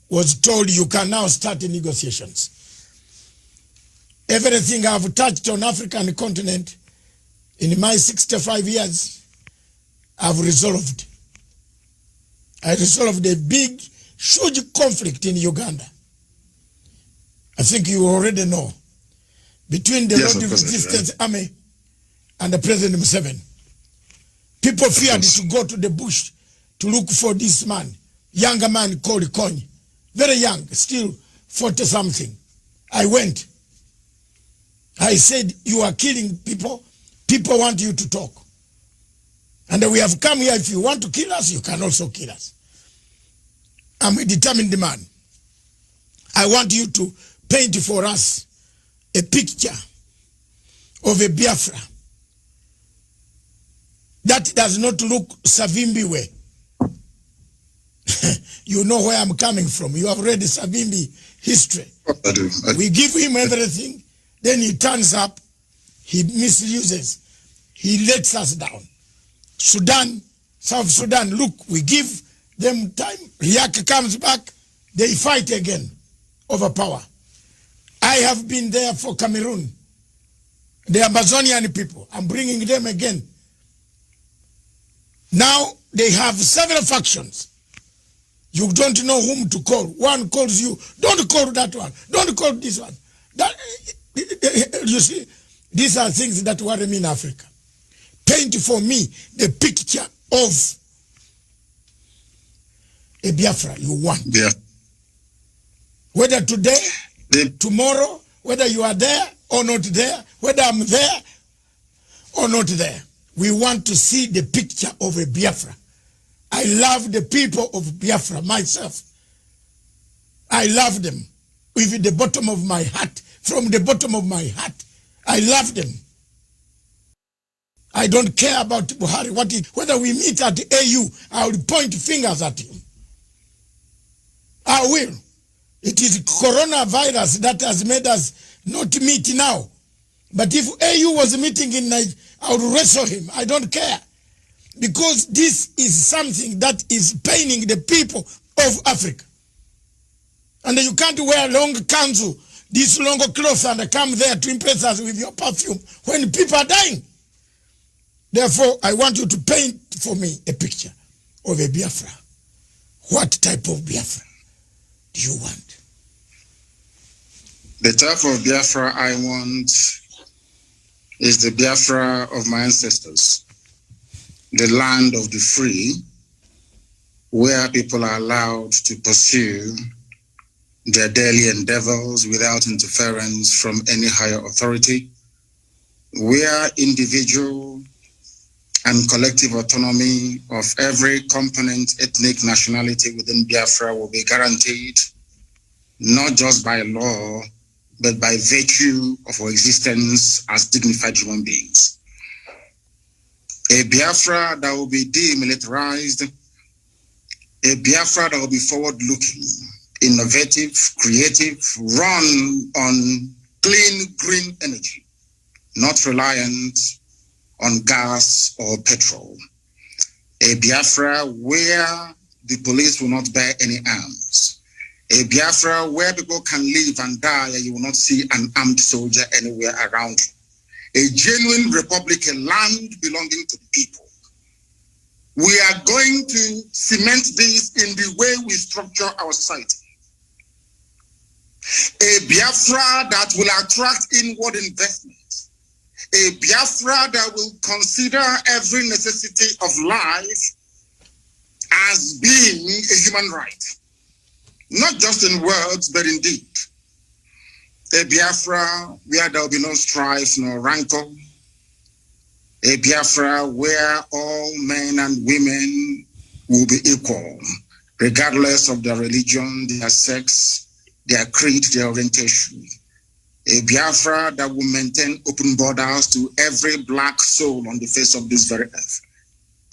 B: was told you can now start the negotiations. Everything I've touched on African continent in my 65 years, I've resolved. I resolved a big, huge conflict in Uganda. I think you already know. Between the Lord Resistance Army and the President Museveni. People feared to go to the bush to look for this man, younger man called Kony. Very young, still 40-something. I went. I said, you are killing people. People want you to talk. And we have come here. If you want to kill us, you can also kill us. I'm a determined man. I want you to paint for us a picture of a Biafra that does not look Savimbi way. You know where I'm coming from. You have read the Savimbi history.
C: I do.
B: We give him everything, then he turns up, he misuses, he lets us down. Sudan, South Sudan, look, we give them time. Riek comes back, they fight again over power. I have been there for Cameroon. The Amazonian people, I'm bringing them again. Now they have several factions. You don't know whom to call. One calls you, don't call that one, don't call this one. That, you see, these are things that worry me in Africa. Paint for me the picture of a Biafra you want.
C: Yeah.
B: Whether today, tomorrow, whether you are there or not there, whether I'm there or not there, we want to see the picture of a Biafra. I love the people of Biafra myself. I love them with the bottom of my heart. From the bottom of my heart, I love them. I don't care about Buhari. Whether we meet at the AU, I will point fingers at him. I will. It is coronavirus that has made us not meet now. But if AU was meeting in Nigeria, I would wrestle him. I don't care. Because this is something that is paining the people of Africa. And you can't wear long kanzu, this long clothes, and come there to impress us with your perfume when people are dying. Therefore, I want you to paint for me a picture of a Biafra. What type of Biafra do you want?
C: The type of Biafra I want is the Biafra of my ancestors, the land of the free, where people are allowed to pursue their daily endeavors without interference from any higher authority, where individual and collective autonomy of every component, ethnic, nationality within Biafra will be guaranteed, not just by law, but by virtue of our existence as dignified human beings. A Biafra that will be demilitarized, a Biafra that will be forward-looking, innovative, creative, run on clean, green energy, not reliant on gas or petrol. A Biafra where the police will not bear any arms. A Biafra where people can live and die and you will not see an armed soldier anywhere around you. A genuine republic, a land belonging to the people. We are going to cement this in the way we structure our society. A Biafra that will attract inward investment. A Biafra that will consider every necessity of life as being a human right. Not just in words, but in deed. A Biafra where there will be no strife, no rancor. A Biafra where all men and women will be equal, regardless of their religion, their sex, their creed, their orientation. A Biafra that will maintain open borders to every black soul on the face of this very earth.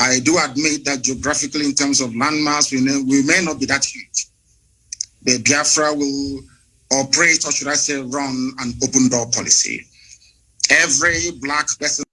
C: I do admit that geographically, in terms of landmass, we may not be that huge. The Biafra will operate, or should I say, run an open door policy. Every black person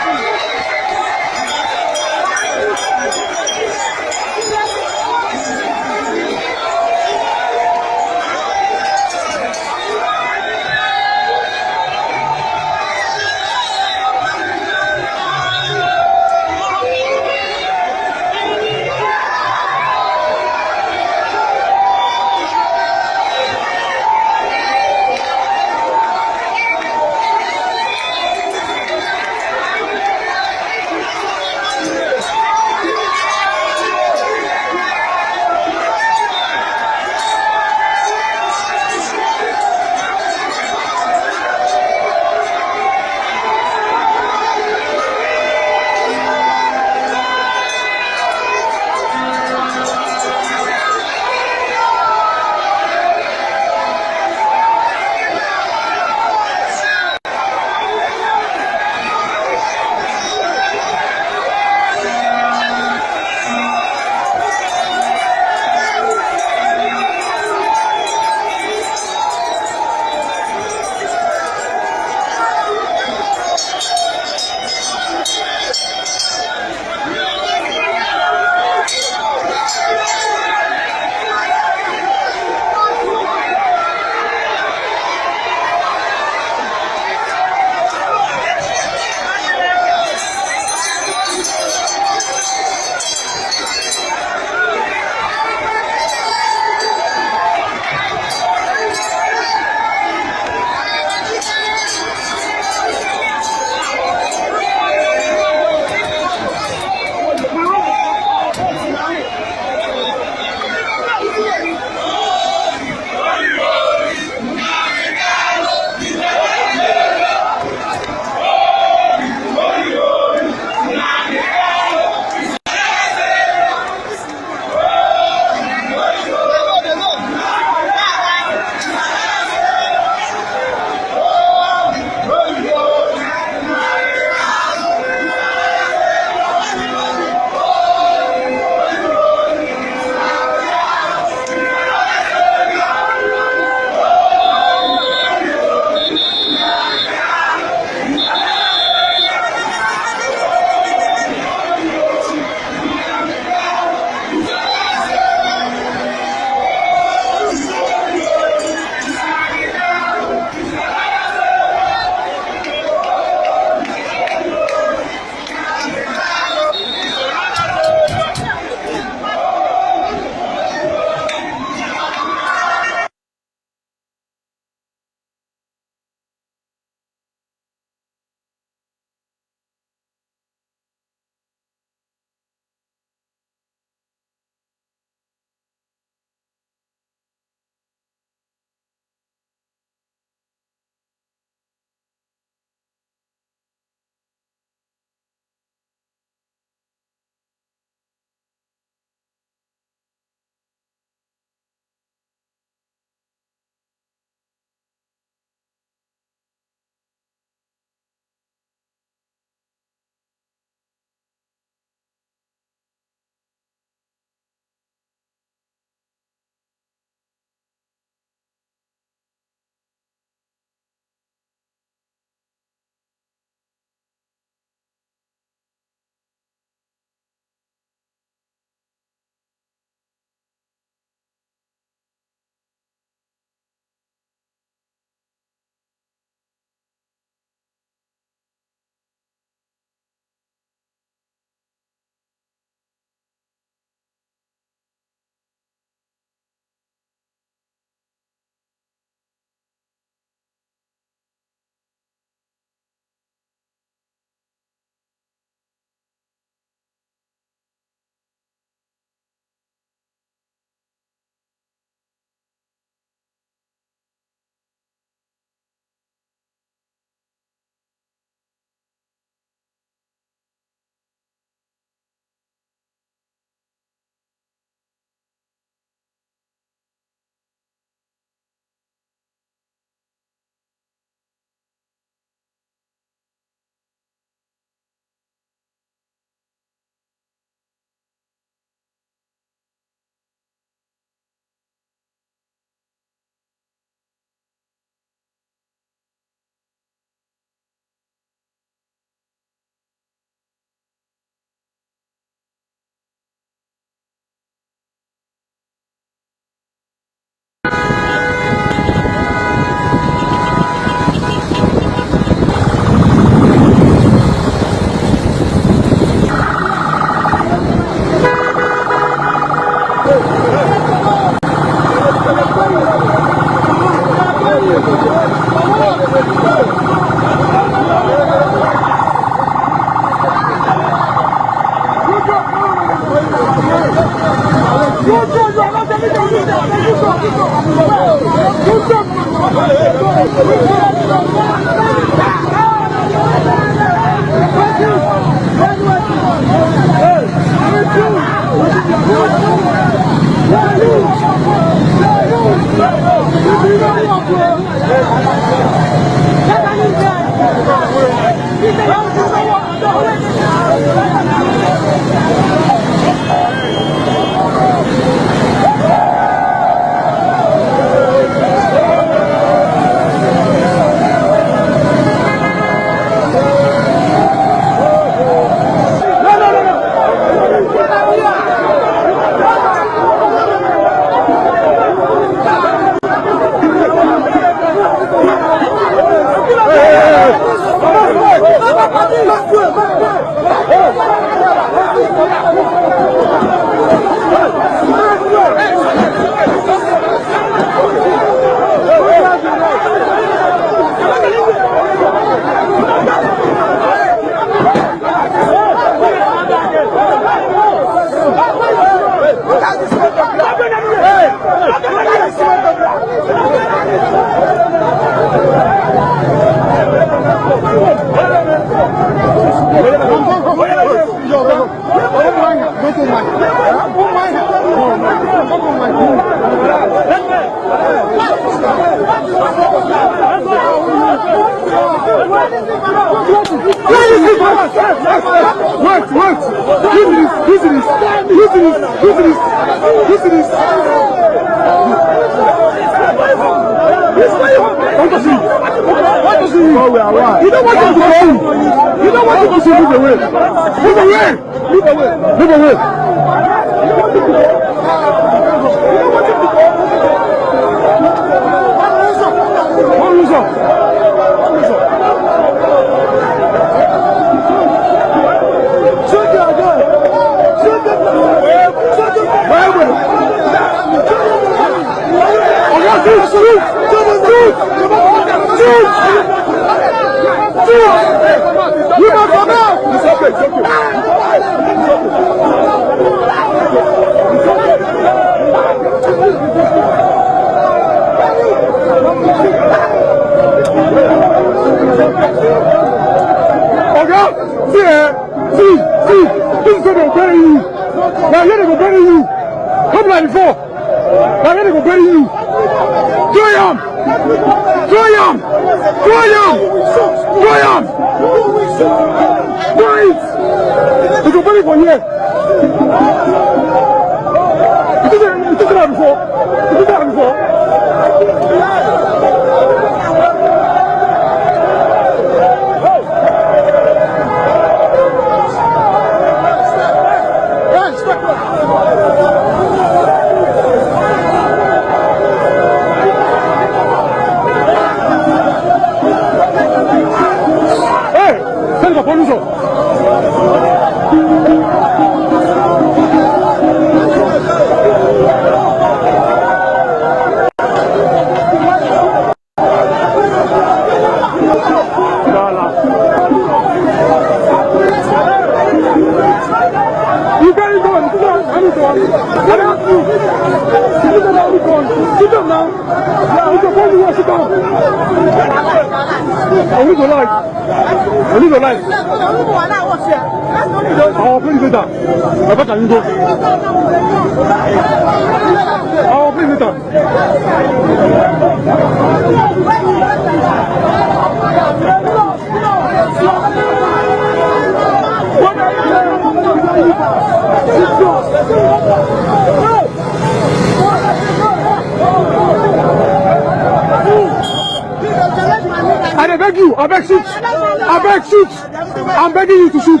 D: I'm begging you to shoot.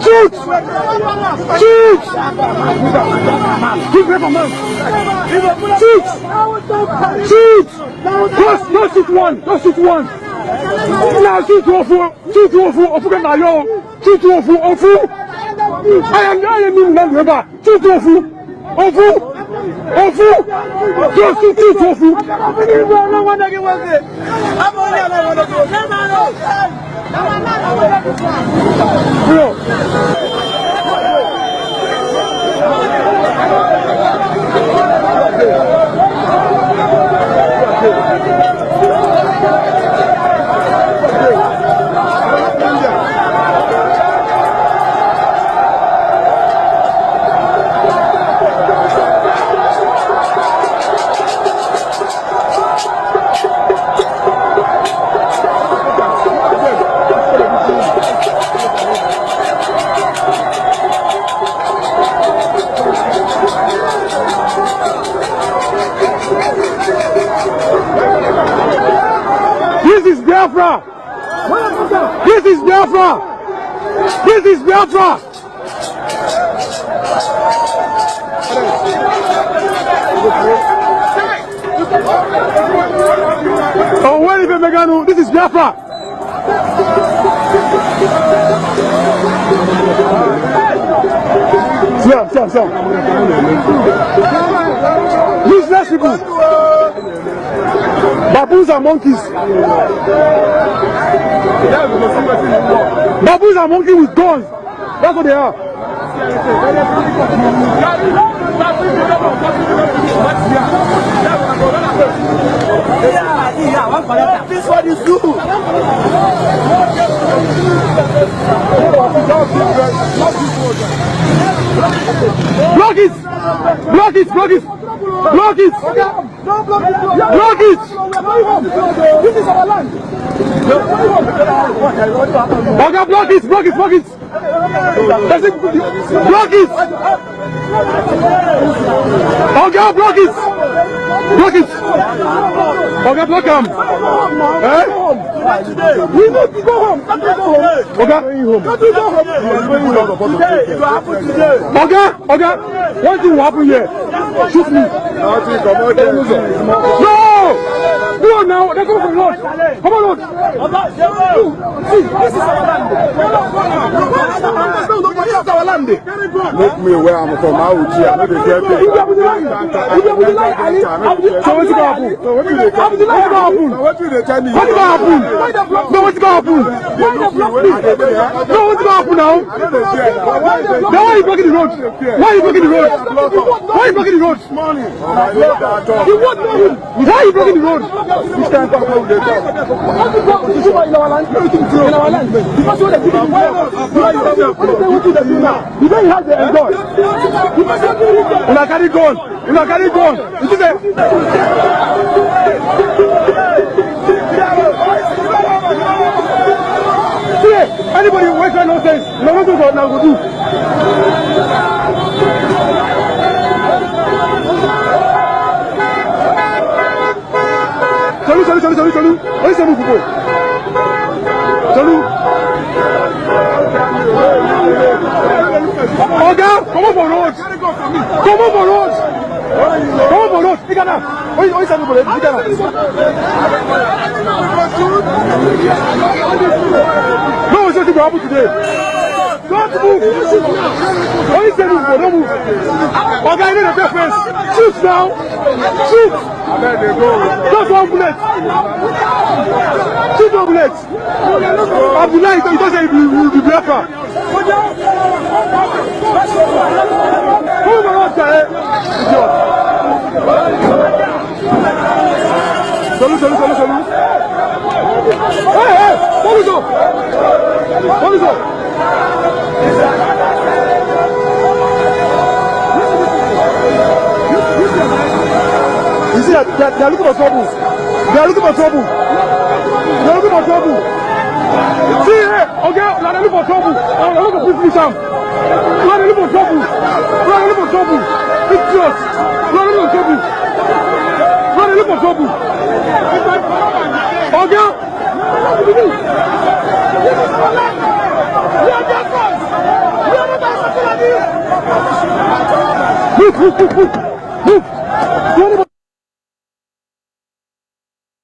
D: Shoot! Shoot! Shoot! Shoot! Shoot! Don't shoot one! Don't shoot one! Now shoot two of you! Shoot two of you! Shoot two of you! I am Nnamdi. Shoot two of you! Just shoot two of you! Bro. This is Biafra. This is Biafra. This is Biafra. Oh, where is Meganu? This is Biafra. Some. Useless people. Baboons and monkeys. Baboons and monkeys with guns. That's what they are.
E: This one is you.
D: Block it! Block it! Block it! Block it! Block it!
E: This is our land.
D: Okay, block it! Block it! Block it! Block it! Okay, block it! Block it! Okay, block him! Eh?
E: We need to go home. Can't we go home?
D: Okay?
E: Can't we go home? Today, it will happen today.
D: Okay? Okay? One thing will happen here. Shoot me. No! No, now. Let's go for the Lord. Come on, Lord.
E: See, this is our land. No, this is our land.
D: Make me where I'm from. I will cheer. So what's going to happen? What's going to happen? What's going to happen? No, what's going to happen? No, what's going to happen now? Now why are you blocking the road? Why are you blocking the road? Why are you blocking the road? Why are you blocking the road?
E: This time, in our land, in our land. Because what they do now, you don't have the enjoy.
D: Una carry gun. Una carry gun. You see anybody who waits for nonsense, no one will do. Salut. Allez, salut, Poupo. Salut. Regarde, comment pour l'autre? Comment pour l'autre? Comment pour l'autre? Regarde là. Oui, ça nous volait. Regarde là. No, it's not going to today. Don't move. Only say move, don't move. Okay, you need a difference. Shoot now. Shoot. Just one bullet. Shoot one bullet. Abdullah, he doesn't say he will be Biafra. Move around there. Salut. Hey, police. You see that they are looking for trouble. They are looking for trouble. See, hey, okay, they are looking for trouble. They are looking for trouble. Pictures. They are looking for trouble. Okay. We are the first. We are not as Look.